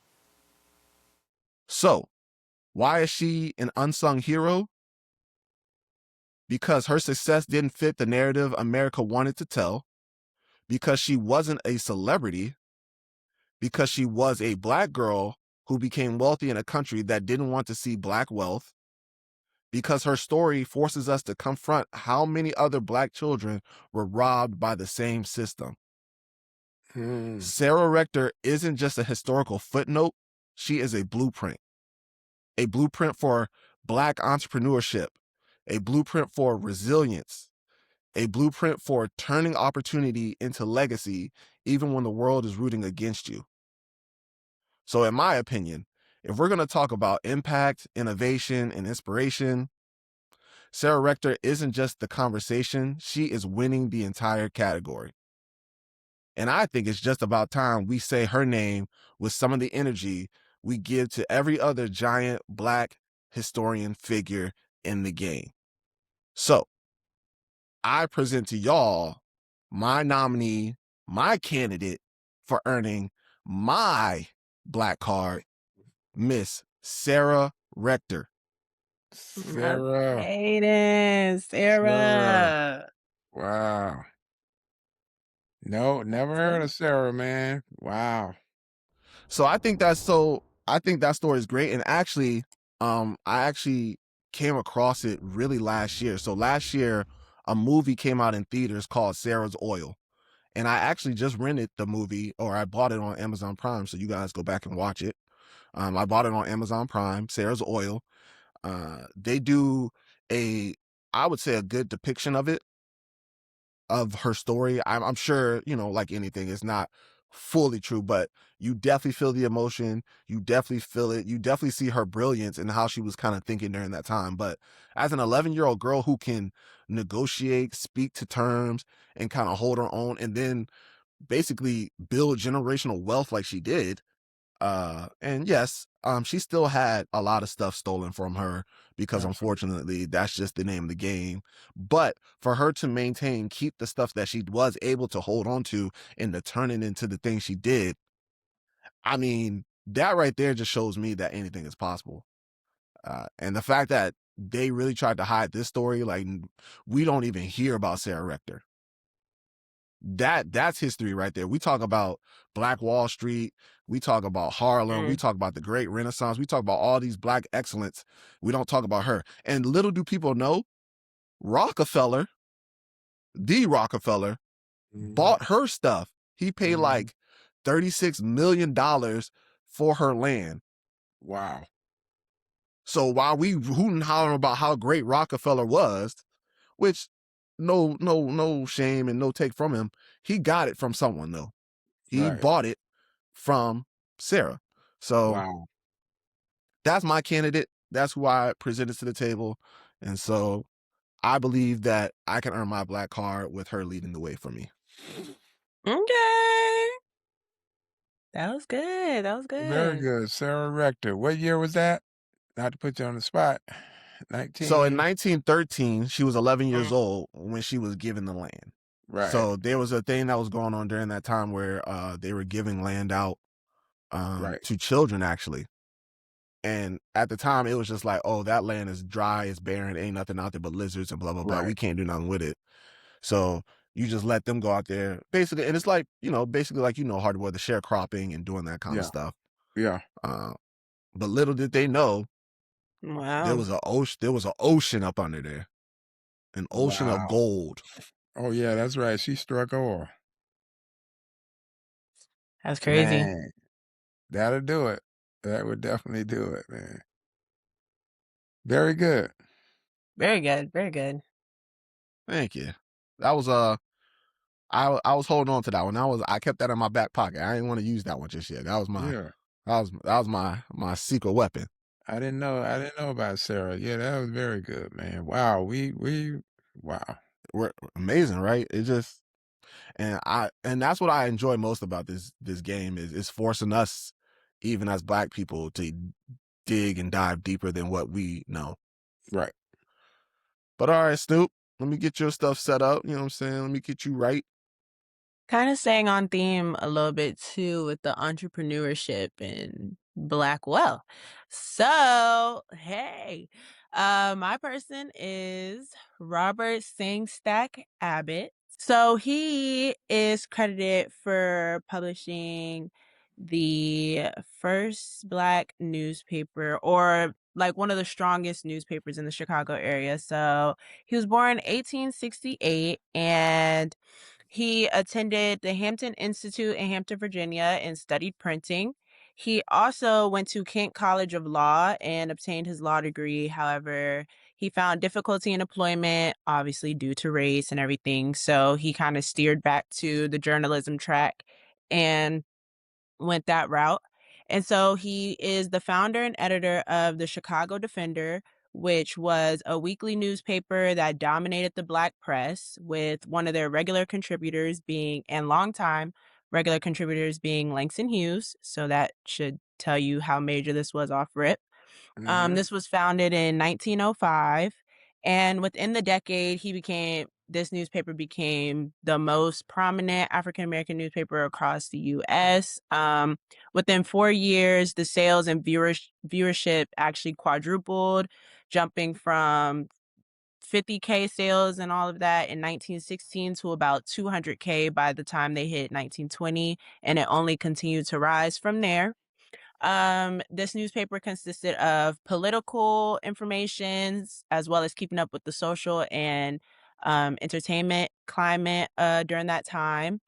So, why is she an unsung hero? Because her success didn't fit the narrative America wanted to tell, because she wasn't a celebrity, because she was a black girl who became wealthy in a country that didn't want to see black wealth, because her story forces us to confront how many other black children were robbed by the same system. Sarah Rector isn't just a historical footnote, she is a blueprint for black entrepreneurship, a blueprint for resilience, a blueprint for turning opportunity into legacy even when the world is rooting against you. So in my opinion, if we're going to talk about impact, innovation, and inspiration, Sarah Rector isn't just the conversation, she is winning the entire category. And I think it's just about time we say her name with some of the energy we give to every other giant black historian figure in the game. So, I present to y'all my nominee, my candidate for earning my black card, Miss Sarah Rector. Sarah. Okay then, Sarah. Wow. No, never heard of Sarah, man. Wow. So I think that story is great. And actually, I actually came across it really last year. So last year, a movie came out in theaters called Sarah's Oil. And I actually just rented the movie, or I bought it on Amazon Prime. So you guys go back and watch it. I bought it on Amazon Prime, Sarah's Oil. They do I would say a good depiction of her story. I'm sure, like anything, it's not fully true, but you definitely feel the emotion. You definitely feel it. You definitely see her brilliance and how she was kind of thinking during that time. But as an 11-year-old girl who can negotiate, speak to terms, and kind of hold her own, and then basically build generational wealth like she did, and yes, she still had a lot of stuff stolen from her because unfortunately that's just the name of the game. But for her to keep the stuff that she was able to hold on to and to turn it into the thing she did, I mean, that right there just shows me that anything is possible. And the fact that they really tried to hide this story. Like, we don't even hear about Sarah Rector. That's history right there. We talk about Black Wall Street, we talk about Harlem, we talk about the Great Renaissance, we talk about all these Black excellence. We don't talk about her. And little do people know, Rockefeller, the Rockefeller, bought her stuff. He paid like $36 million for her land. Wow. So while we hooting and hollering about how great Rockefeller was, which no shame and no take from him, he got it from someone though. He Right. bought it from Sarah. So Wow. that's my candidate. That's who I presented to the table. And so I believe that I can earn my Black card with her leading the way for me. Okay. That was good. That was Very good. good. Sarah Rector. What year was that? Not to put you on the spot. So in 19. 1913, she was 11 years old when she was given the land. Right. So there was a thing that was going on during that time where they were giving land out Right. to children, actually. And at the time, it was just like, oh, that land is dry, it's barren, ain't nothing out there but lizards and blah, blah, blah. Right. We can't do nothing with it. So you just let them go out there, basically. And it's like, basically like, hardwood, the sharecropping and doing that kind of Yeah. stuff. Yeah. But little did they know, there Wow. was an ocean up under there, an ocean of Wow. gold. Oh yeah, that's right. She struck oil. That's crazy. Man, that'll do it. That would definitely do it, man. Very good. Very good. Very good. Thank you. That was I was holding on to that one. I kept that in my back pocket. I didn't want to use that one just yet. That was Yeah. my secret weapon. I didn't know about Sarah. Yeah, that was very good, man. Wow. Wow. We're amazing, right? It just and that's what I enjoy most about this game is forcing us, even as Black people, to dig and dive deeper than what we know. Right. But all right, Snoop, let me get your stuff set up. You know what I'm saying? Let me get you right. Kind of staying on theme a little bit too with the entrepreneurship and Black wealth. So, hey, my person is Robert Sangstack Abbott. So he is credited for publishing the first Black newspaper, or like one of the strongest newspapers in the Chicago area. So he was born 1868, and he attended the Hampton Institute in Hampton, Virginia, and studied printing. He also went to Kent College of Law and obtained his law degree. However, he found difficulty in employment, obviously due to race and everything. So he kind of steered back to the journalism track and went that route. And so he is the founder and editor of the Chicago Defender, which was a weekly newspaper that dominated the Black press, with one of their regular contributors being, and longtime regular contributors being, Langston Hughes. So that should tell you how major this was off rip. Mm-hmm. This was founded in 1905, and within the decade, this newspaper became the most prominent African American newspaper across the U.S. Within 4 years, the sales and viewership actually quadrupled, jumping from 50K sales and all of that in 1916 to about 200K by the time they hit 1920, and it only continued to rise from there. This newspaper consisted of political informations as well as keeping up with the social and entertainment climate during that time.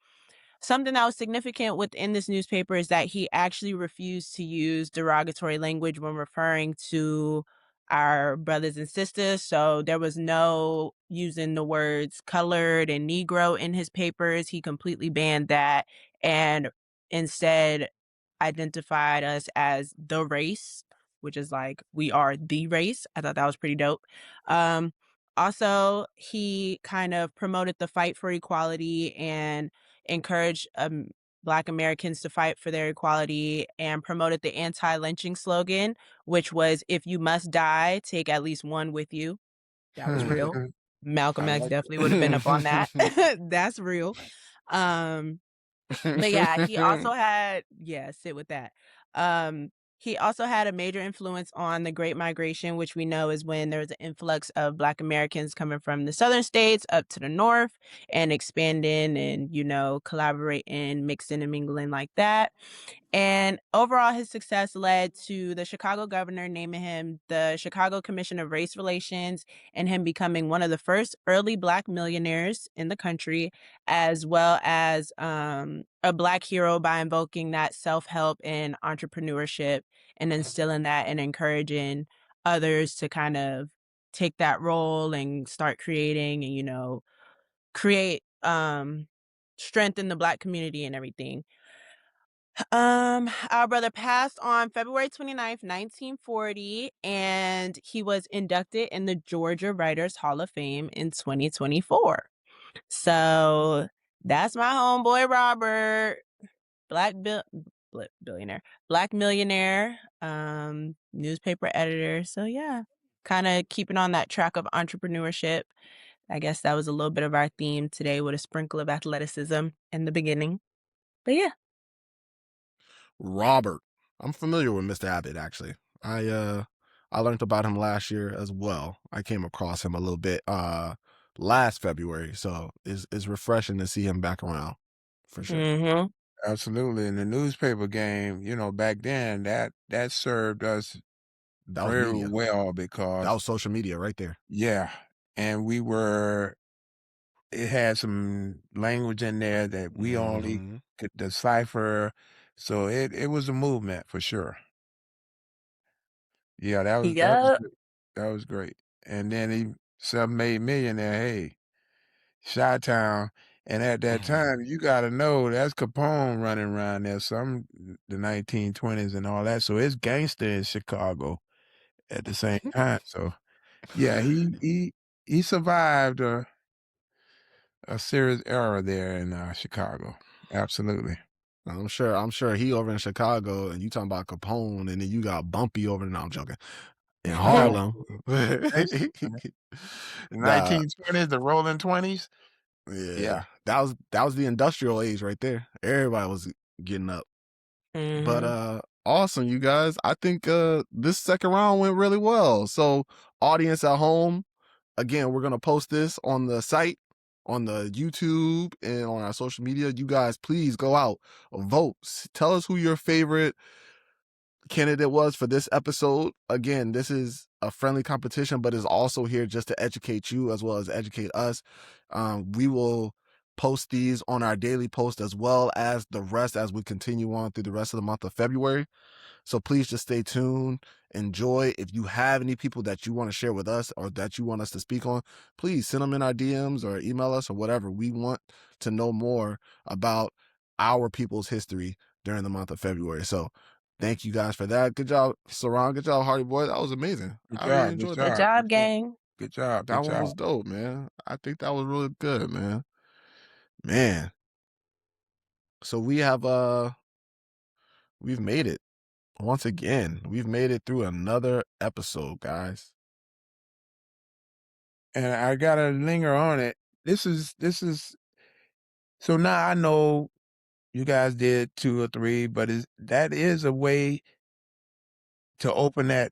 Something that was significant within this newspaper is that he actually refused to use derogatory language when referring to our brothers and sisters. So there was no using the words colored and Negro in his papers. He completely banned that, and instead identified us as the race, which is like, we are the race. I thought that was pretty dope. Um, Also, he kind of promoted the fight for equality and encouraged Black Americans to fight for their equality, and promoted the anti-lynching slogan, which was, "If you must die, take at least one with you." That was real. Malcolm I X like definitely would have been up on that. That's real. Um, but yeah, he also had, yeah, sit with that. Um, He also had a major influence on the Great Migration, which we know is when there was an influx of Black Americans coming from the southern states up to the north and expanding and, collaborating, mixing and mingling like that. And overall, his success led to the Chicago governor naming him the Chicago Commission of Race Relations and him becoming one of the first early Black millionaires in the country, as well as a Black hero by invoking that self-help and entrepreneurship and instilling that and encouraging others to kind of take that role and start creating and, create strength in the Black community and everything. Our brother passed on February 29th, 1940, and he was inducted in the Georgia Writers Hall of Fame in 2024. So that's my homeboy Robert, Black billionaire, Black millionaire, newspaper editor. So yeah, kind of keeping on that track of entrepreneurship. I guess that was a little bit of our theme today with a sprinkle of athleticism in the beginning. But yeah. Robert. I'm familiar with Mr. Abbott, actually. I learned about him last year as well. I came across him a little bit last February, so it's refreshing to see him back around for sure. Mm-hmm. Absolutely. In the newspaper game, back then that served us That was very media. well That because was social media right there. yeah, and it had some language in there that we only Mhm. could decipher. So it was a movement for sure. Yeah, that was Yep. great. That was great. And then he self-made millionaire, hey, Chi-Town. And at that time, you gotta know that's Capone running around there, the 1920s and all that. So it's gangster in Chicago at the same time. So yeah, he survived a serious era there in Chicago. Absolutely. I'm sure he over in Chicago and you talking about Capone and then you got Bumpy over no, I'm joking. In Harlem. Gangster, man. The Nah, 1920s, the rolling 20s. yeah. Yeah. That was the industrial age right there. Everybody was getting up. But Mhm. awesome, you guys. I think this second round went really well. So audience at home, again, we're gonna post this on the site, on the YouTube, and on our social media. You guys, please go out, vote. Tell us who your favorite candidate was for this episode. Again, this is a friendly competition, but is also here just to educate you as well as educate us. We will post these on our daily post as well as the rest as we continue on through the rest of the month of February. So please just stay tuned, enjoy. If you have any people that you want to share with us or that you want us to speak on, please send them in our DMs or email us or whatever. We want to know more about our people's history during the month of February. So thank you guys for that. Good job, Saran. Good job, Hardy Boy. That was amazing. Good I really job. Good enjoyed Good that. job. Good job, job. gang. Good job. That Good one job. was dope, man. I think that was really good, man. Man. So we've made it. Once again, we've made it through another episode, guys. And I gotta linger on it. This is so now I know you guys did 2 or 3, but that is a way to open that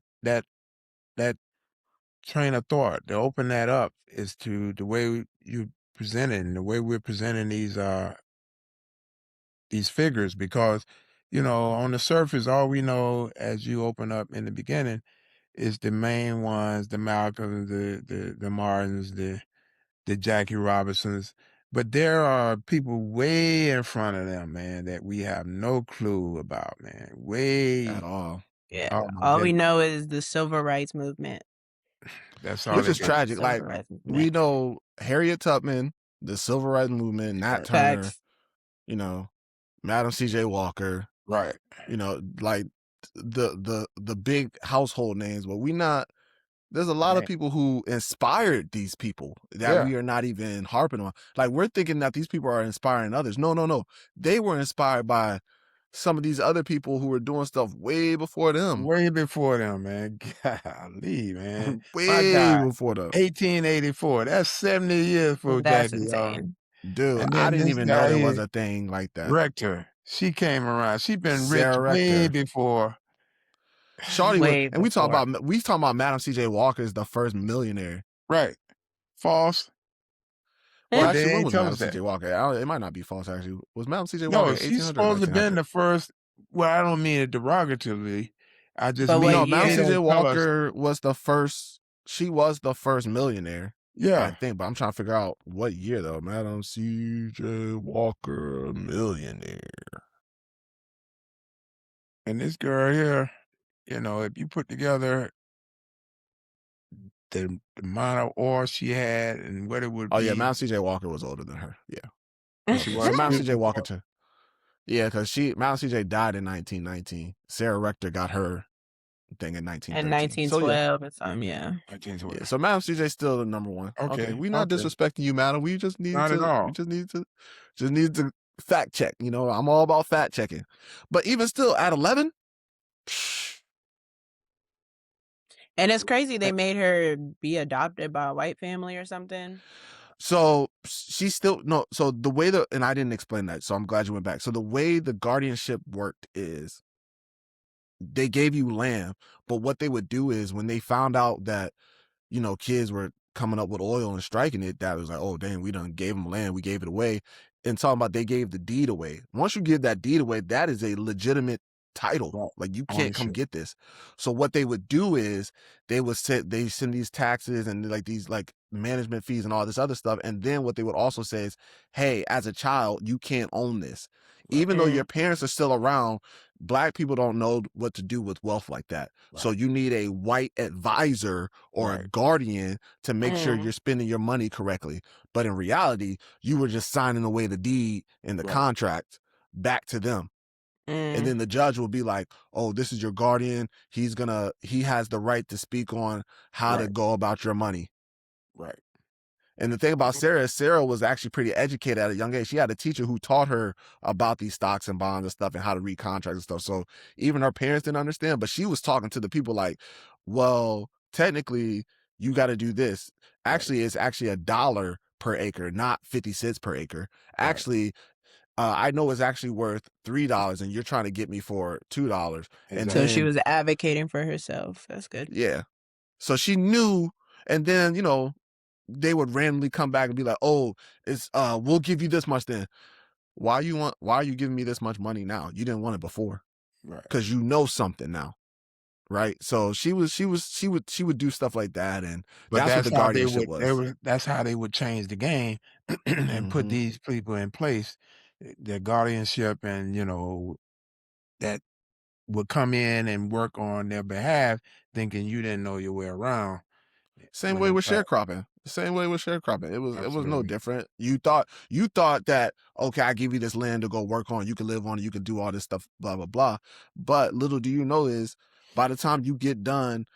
train of thought, to open that up is to the way you presenting, the way we're presenting these figures because, on the surface, all we know as you open up in the beginning is the main ones, the Malcolms, the Martins, the Jackie Robinsons. But there are people way in front of them, man, that we have no clue about, man. At Way, all. Yeah. oh my All we goodness. know is the civil rights movement. That's all Which they is got. The tragic. civil Like, rights movement. we know Harriet Tubman, the Civil Rights Movement, Nat Turner, Facts. you know, Madam C.J. Walker, Right. like the big household names, but there's a lot of Right. people who inspired these people that Yeah. we are not even harping on. Like, we're thinking that these people are inspiring others. No, no, no. They were inspired by some of these other people who were doing stuff way before them. Way before them, man. Golly, man. My Way God. before them. 1884. That's 70 years for That's Jackie, y'all. insane. Dude, And I then didn't this even know guy there here, was a thing like that. Rector, she came around. She been rich Sarah way Rector. before Shawty was, Way and we before. talking about Madam C.J. Walker is the first millionaire. Right. False. Well, But actually, they when ain't was tell Madam us that. C.J. Walker? It might not be false. Actually, was Madam C.J. Walker No, 1800 she's or supposed to have been 1900? the first. Well, I don't mean it derogatively. I just But what No, mean Madam they year? C.J. don't tell us. Walker was the first. She was the first millionaire, I Yeah. think. But I'm trying to figure out what year though. Madam C.J. Walker, millionaire. And this girl here, if you put together the amount of oil she had and what it would Oh yeah, be, Madam C.J. Walker was older than her. Yeah. and she Okay, so was Madam C.J. speaking Walker for too. Yeah, because Madam C.J. died in 1919. Sarah Rector got her thing in In 1913. So yeah, 1912 or something, yeah. 1912. So Madam CJ still the number one. Okay, Okay, we not okay. disrespecting you, Madam. We just need Not at to. all. We just need to fact check. I'm all about fact checking. But even still, at 11, And it's crazy eh, they made her be adopted by a white family or something. so she's still no. So the way and I didn't explain that. So I'm glad you went back. So the way the guardianship worked is they gave you land, but what they would do is when they found out that kids were coming up with oil and striking it, that was like, oh, dang, we done gave them land, we gave it away. And talking about they gave the deed away. Once you give that deed away, that is a legitimate title. Right. Like you can't come Ownership. get this. So what they would do is they send these taxes and like these like management fees and all this other stuff. And then what they would also say is, hey, as a child, you can't own this. Right. Even though your parents are still around, Black people don't know what to do with wealth like that. Right. So you need a white advisor or a Right. guardian to make sure you're spending your money correctly. But in reality, you were just signing away the deed and the Right. contract back to them. And then the judge will be like, oh, this is your guardian. He has the right to speak on how to Right. go about your money. Right. And the thing about Sarah is Sarah was actually pretty educated at a young age. She had a teacher who taught her about these stocks and bonds and stuff and how to read contracts and stuff. So even her parents didn't understand, but she was talking to the people like, well, technically you got to do this. Actually, it's actually $1 per acre, not 50 cents per acre. Right. Actually, I know it's actually worth $3 and you're trying to get me for $2. And So she then, was advocating for herself. That's good. yeah. So she knew, and then, they would randomly come back and be like, oh, it's we'll give you this much then. Why are you giving me this much money now? You didn't want it before. Right. Because you know something now. Right. So she would do stuff like that, and But that's what that's the how they guardianship would was. that's how they would change the game and put these people in place, their guardianship and that would come in and work on their behalf, thinking you didn't know your way around. Same When way in with fact, sharecropping. Same way with sharecropping. It was no absolutely. different. You thought that, okay, I give you this land to go work on, you can live on it, you can do all this stuff, blah blah blah. But little do you know is by the time you get done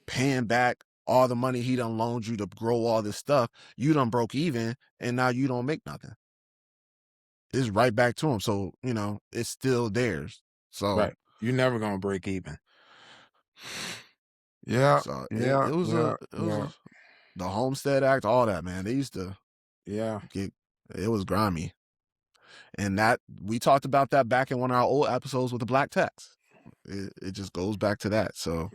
paying back all the money he done loaned you to grow all this stuff, you done broke even, and now you don't make nothing. It's right back to him. So, it's still theirs. So, Right. You're never gonna break even. Yeah, so yeah, yeah, it was yeah, the Homestead Act, all that, man. They used to yeah. it was grimy. And that we talked about that back in one of our old episodes with the black tax. It just goes back to that. So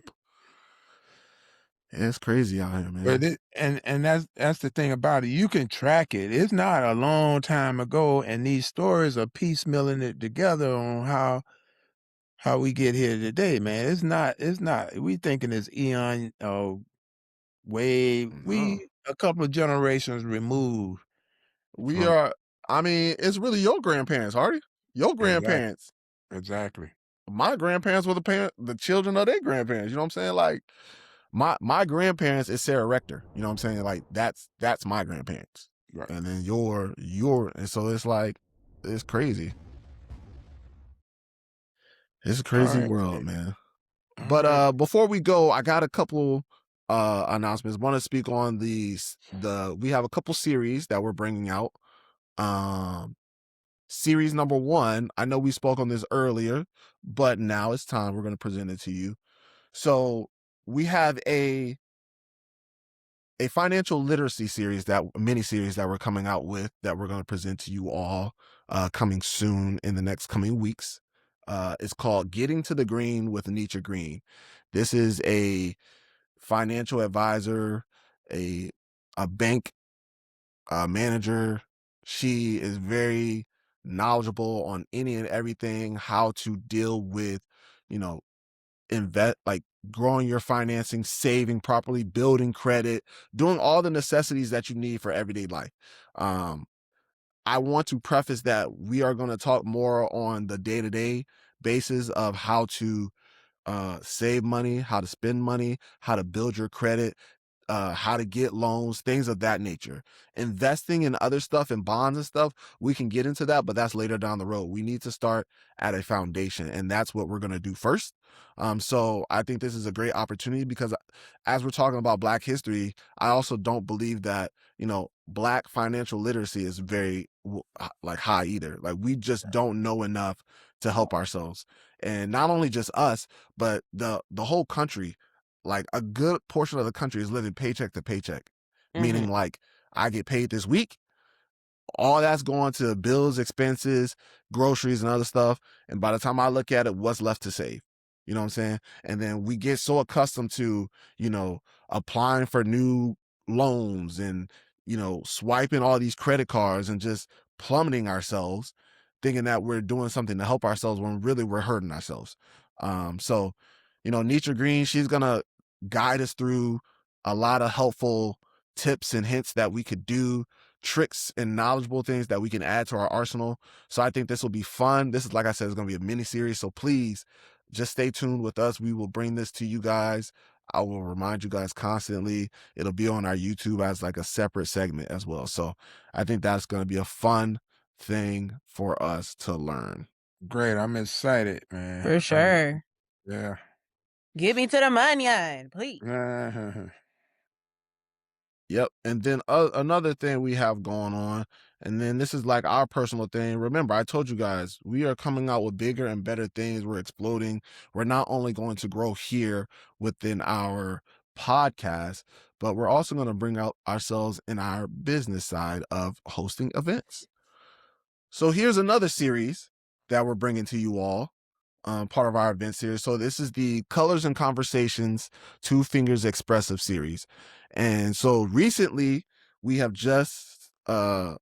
it's crazy out here, man. But and that's the thing about it. You can track it. It's not a long time ago, and these stories are piecemealing it together on how we get here today, man. It's not. We thinking it's eon way No. we a couple of generations removed We from are I mean, it's really your grandparents, Hardy. Your exactly, grandparents. exactly. My grandparents were the children of their grandparents. You know what I'm saying? Like my grandparents is Sarah Rector. You know what I'm saying? Like that's my grandparents. Right. And then and so it's like it's crazy. It's a All crazy right. world, man. All But right. before we go, I got a couple announcements. Want to speak on the we have a couple series that we're bringing out. Series number 1, I know we spoke on this earlier, but now it's time we're going to present it to you. So, we have a financial literacy series, that mini series that we're coming out with, that we're going to present to you all coming soon in the next coming weeks. It's called Getting to the Green with Nietzsche Green. This is a financial advisor, a bank manager. She is very knowledgeable on any and everything, how to deal with, you know, invest, like growing your financing, saving properly, building credit, doing all the necessities that you need for everyday life. Um, I want to preface that we are going to talk more on the day-to-day basis of how to save money, how to spend money, how to build your credit, how to get loans, things of that nature. Investing in other stuff and bonds and stuff, we can get into that, but that's later down the road. We need to start at a foundation, and that's what we're going to do first. So I think this is a great opportunity because as we're talking about Black history, I also don't believe that, Black financial literacy is very like high either. Like we just don't know enough to help ourselves. And not only just us, but the whole country, like a good portion of the country is living paycheck to paycheck, meaning Mhm. like I get paid this week, all that's going to bills, expenses, groceries, and other stuff. And by the time I look at it, what's left to save? You know what I'm saying? And then we get so accustomed to, applying for new loans and, swiping all these credit cards and just plummeting ourselves, thinking that we're doing something to help ourselves when really we're hurting ourselves. So, Nietzsche Green, she's going to guide us through a lot of helpful tips and hints that we could do, tricks and knowledgeable things that we can add to our arsenal. So I think this will be fun. This is, like I said, it's going to be a mini series. So please just stay tuned with us. We will bring this to you guys. I will remind you guys constantly. It'll be on our YouTube as like a separate segment as well. So I think that's going to be a fun thing for us to learn. Great. I'm excited, man. For sure. Yeah. Get me to the money, please. Yep. And then another thing we have going on, and then this is like our personal thing. Remember, I told you guys, we are coming out with bigger and better things. We're exploding. We're not only going to grow here within our podcast, but we're also going to bring out ourselves in our business side of hosting events. So here's another series that we're bringing to you all, part of our event series. So this is the Colors and Conversations Two Fingers Expressive series. And so recently we have just come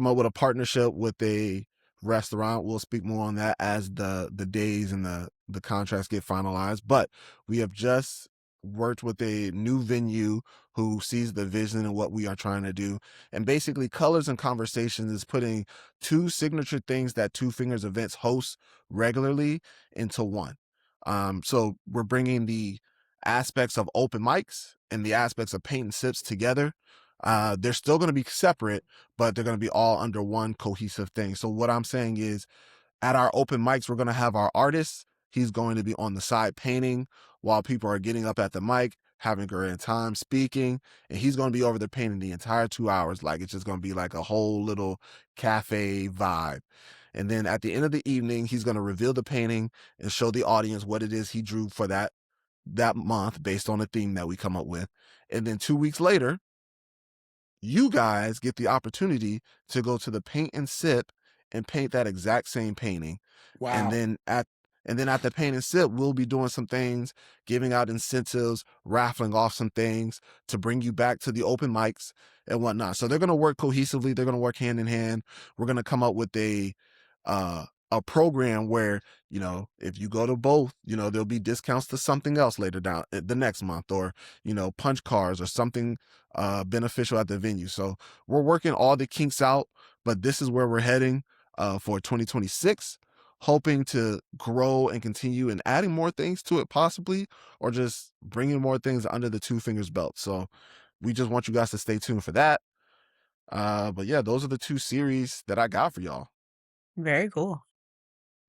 up with a partnership with a restaurant. We'll speak more on that as the days and the contracts get finalized. But we have just worked with a new venue who sees the vision and what we are trying to do. And basically, Colors and Conversations is putting two signature things that Two Fingers Events hosts regularly into one. So we're bringing the aspects of open mics and the aspects of paint and sips together. They're still going to be separate, but they're going to be all under one cohesive thing. So what I'm saying is, at our open mics, we're going to have our artist. He's going to be on the side painting while people are getting up at the mic, having a great time speaking, and he's going to be over there painting the entire 2 hours. Like it's just going to be like a whole little cafe vibe. And then at the end of the evening, he's going to reveal the painting and show the audience what it is he drew for that month based on the theme that we come up with. And then 2 weeks later, you guys get the opportunity to go to the paint and sip and paint that exact same painting. And Wow. then at the paint and sip, we'll be doing some things, giving out incentives, raffling off some things to bring you back to the open mics and whatnot. So they're going to work cohesively. They're going to work hand in hand. We're going to come up with a program where, if you go to both, there'll be discounts to something else later down the next month, or, punch cards or something beneficial at the venue. So we're working all the kinks out, but this is where we're heading for 2026, hoping to grow and continue and adding more things to it possibly, or just bringing more things under the Two Fingers belt. So we just want you guys to stay tuned for that. But yeah, those are the two series that I got for y'all. Very cool.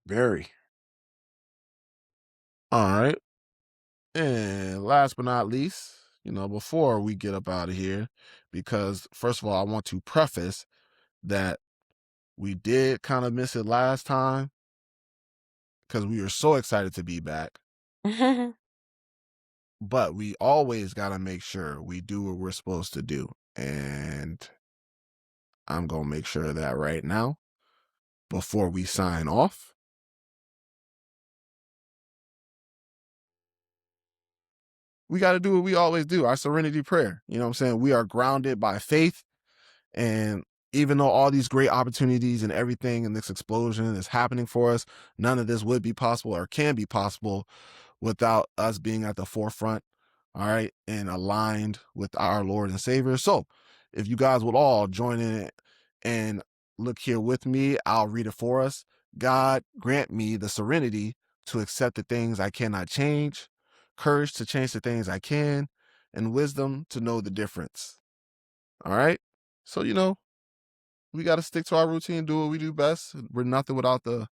Very. All right. And last but not least, before we get up out of here, because first of all, I want to preface that we did kind of miss it last time because we were so excited to be back. But we always got to make sure we do what we're supposed to do. And I'm going to make sure of that right now before we sign off. we got to do what we always do, our serenity prayer. You know what I'm saying? We are grounded by faith. And even though all these great opportunities and everything and this explosion is happening for us, none of this would be possible or can be possible without us being at the forefront, all right, and aligned with our Lord and Savior. So if you guys would all join in and look here with me, I'll read it for us. God, grant me the serenity to accept the things I cannot change, courage to change the things I can, and wisdom to know the difference. All right? So, we got to stick to our routine, do what we do best. We're nothing without the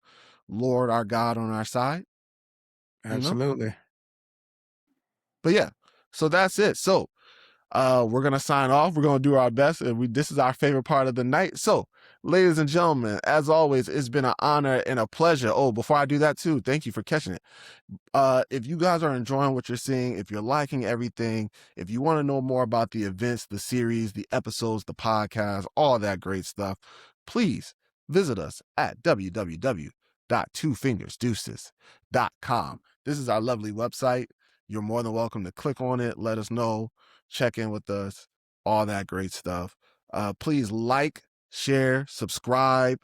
Lord, our God, on our side. Absolutely. But yeah, so that's it. So we're going to sign off. We're going to do our best. And this is our favorite part of the night. So, ladies and gentlemen, as always, it's been an honor and a pleasure. Oh, before I do that too, thank you for catching it. If you guys are enjoying what you're seeing, if you're liking everything, if you want to know more about the events, the series, the episodes, the podcast, all that great stuff, please visit us at www.twofingersdeuces.com. This is our lovely website. You're more than welcome to click on it, let us know, check in with us, all that great stuff. Please like, share, subscribe,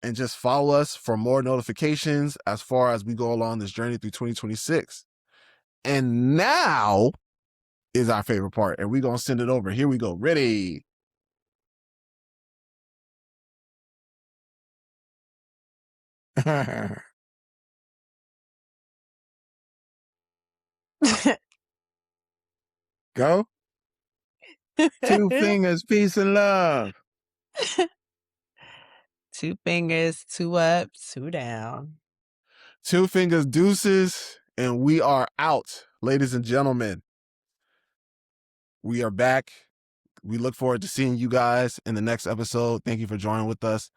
and just follow us for more notifications as far as we go along this journey through 2026. And now is our favorite part, and we're going to send it over. Here we go. Ready? Go. Two fingers, peace and love. 2 fingers, 2 up, 2 down. 2 fingers, deuces, and we are out. Ladies and gentlemen, we are back. We look forward to seeing you guys in the next episode. Thank you for joining with us.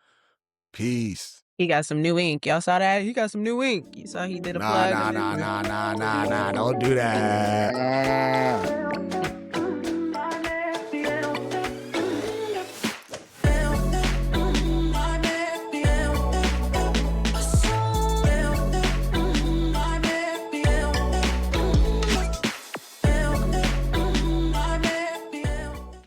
Peace. He got some new ink. Y'all saw that? He got some new ink. You saw he did a plug. Nah. Don't do that.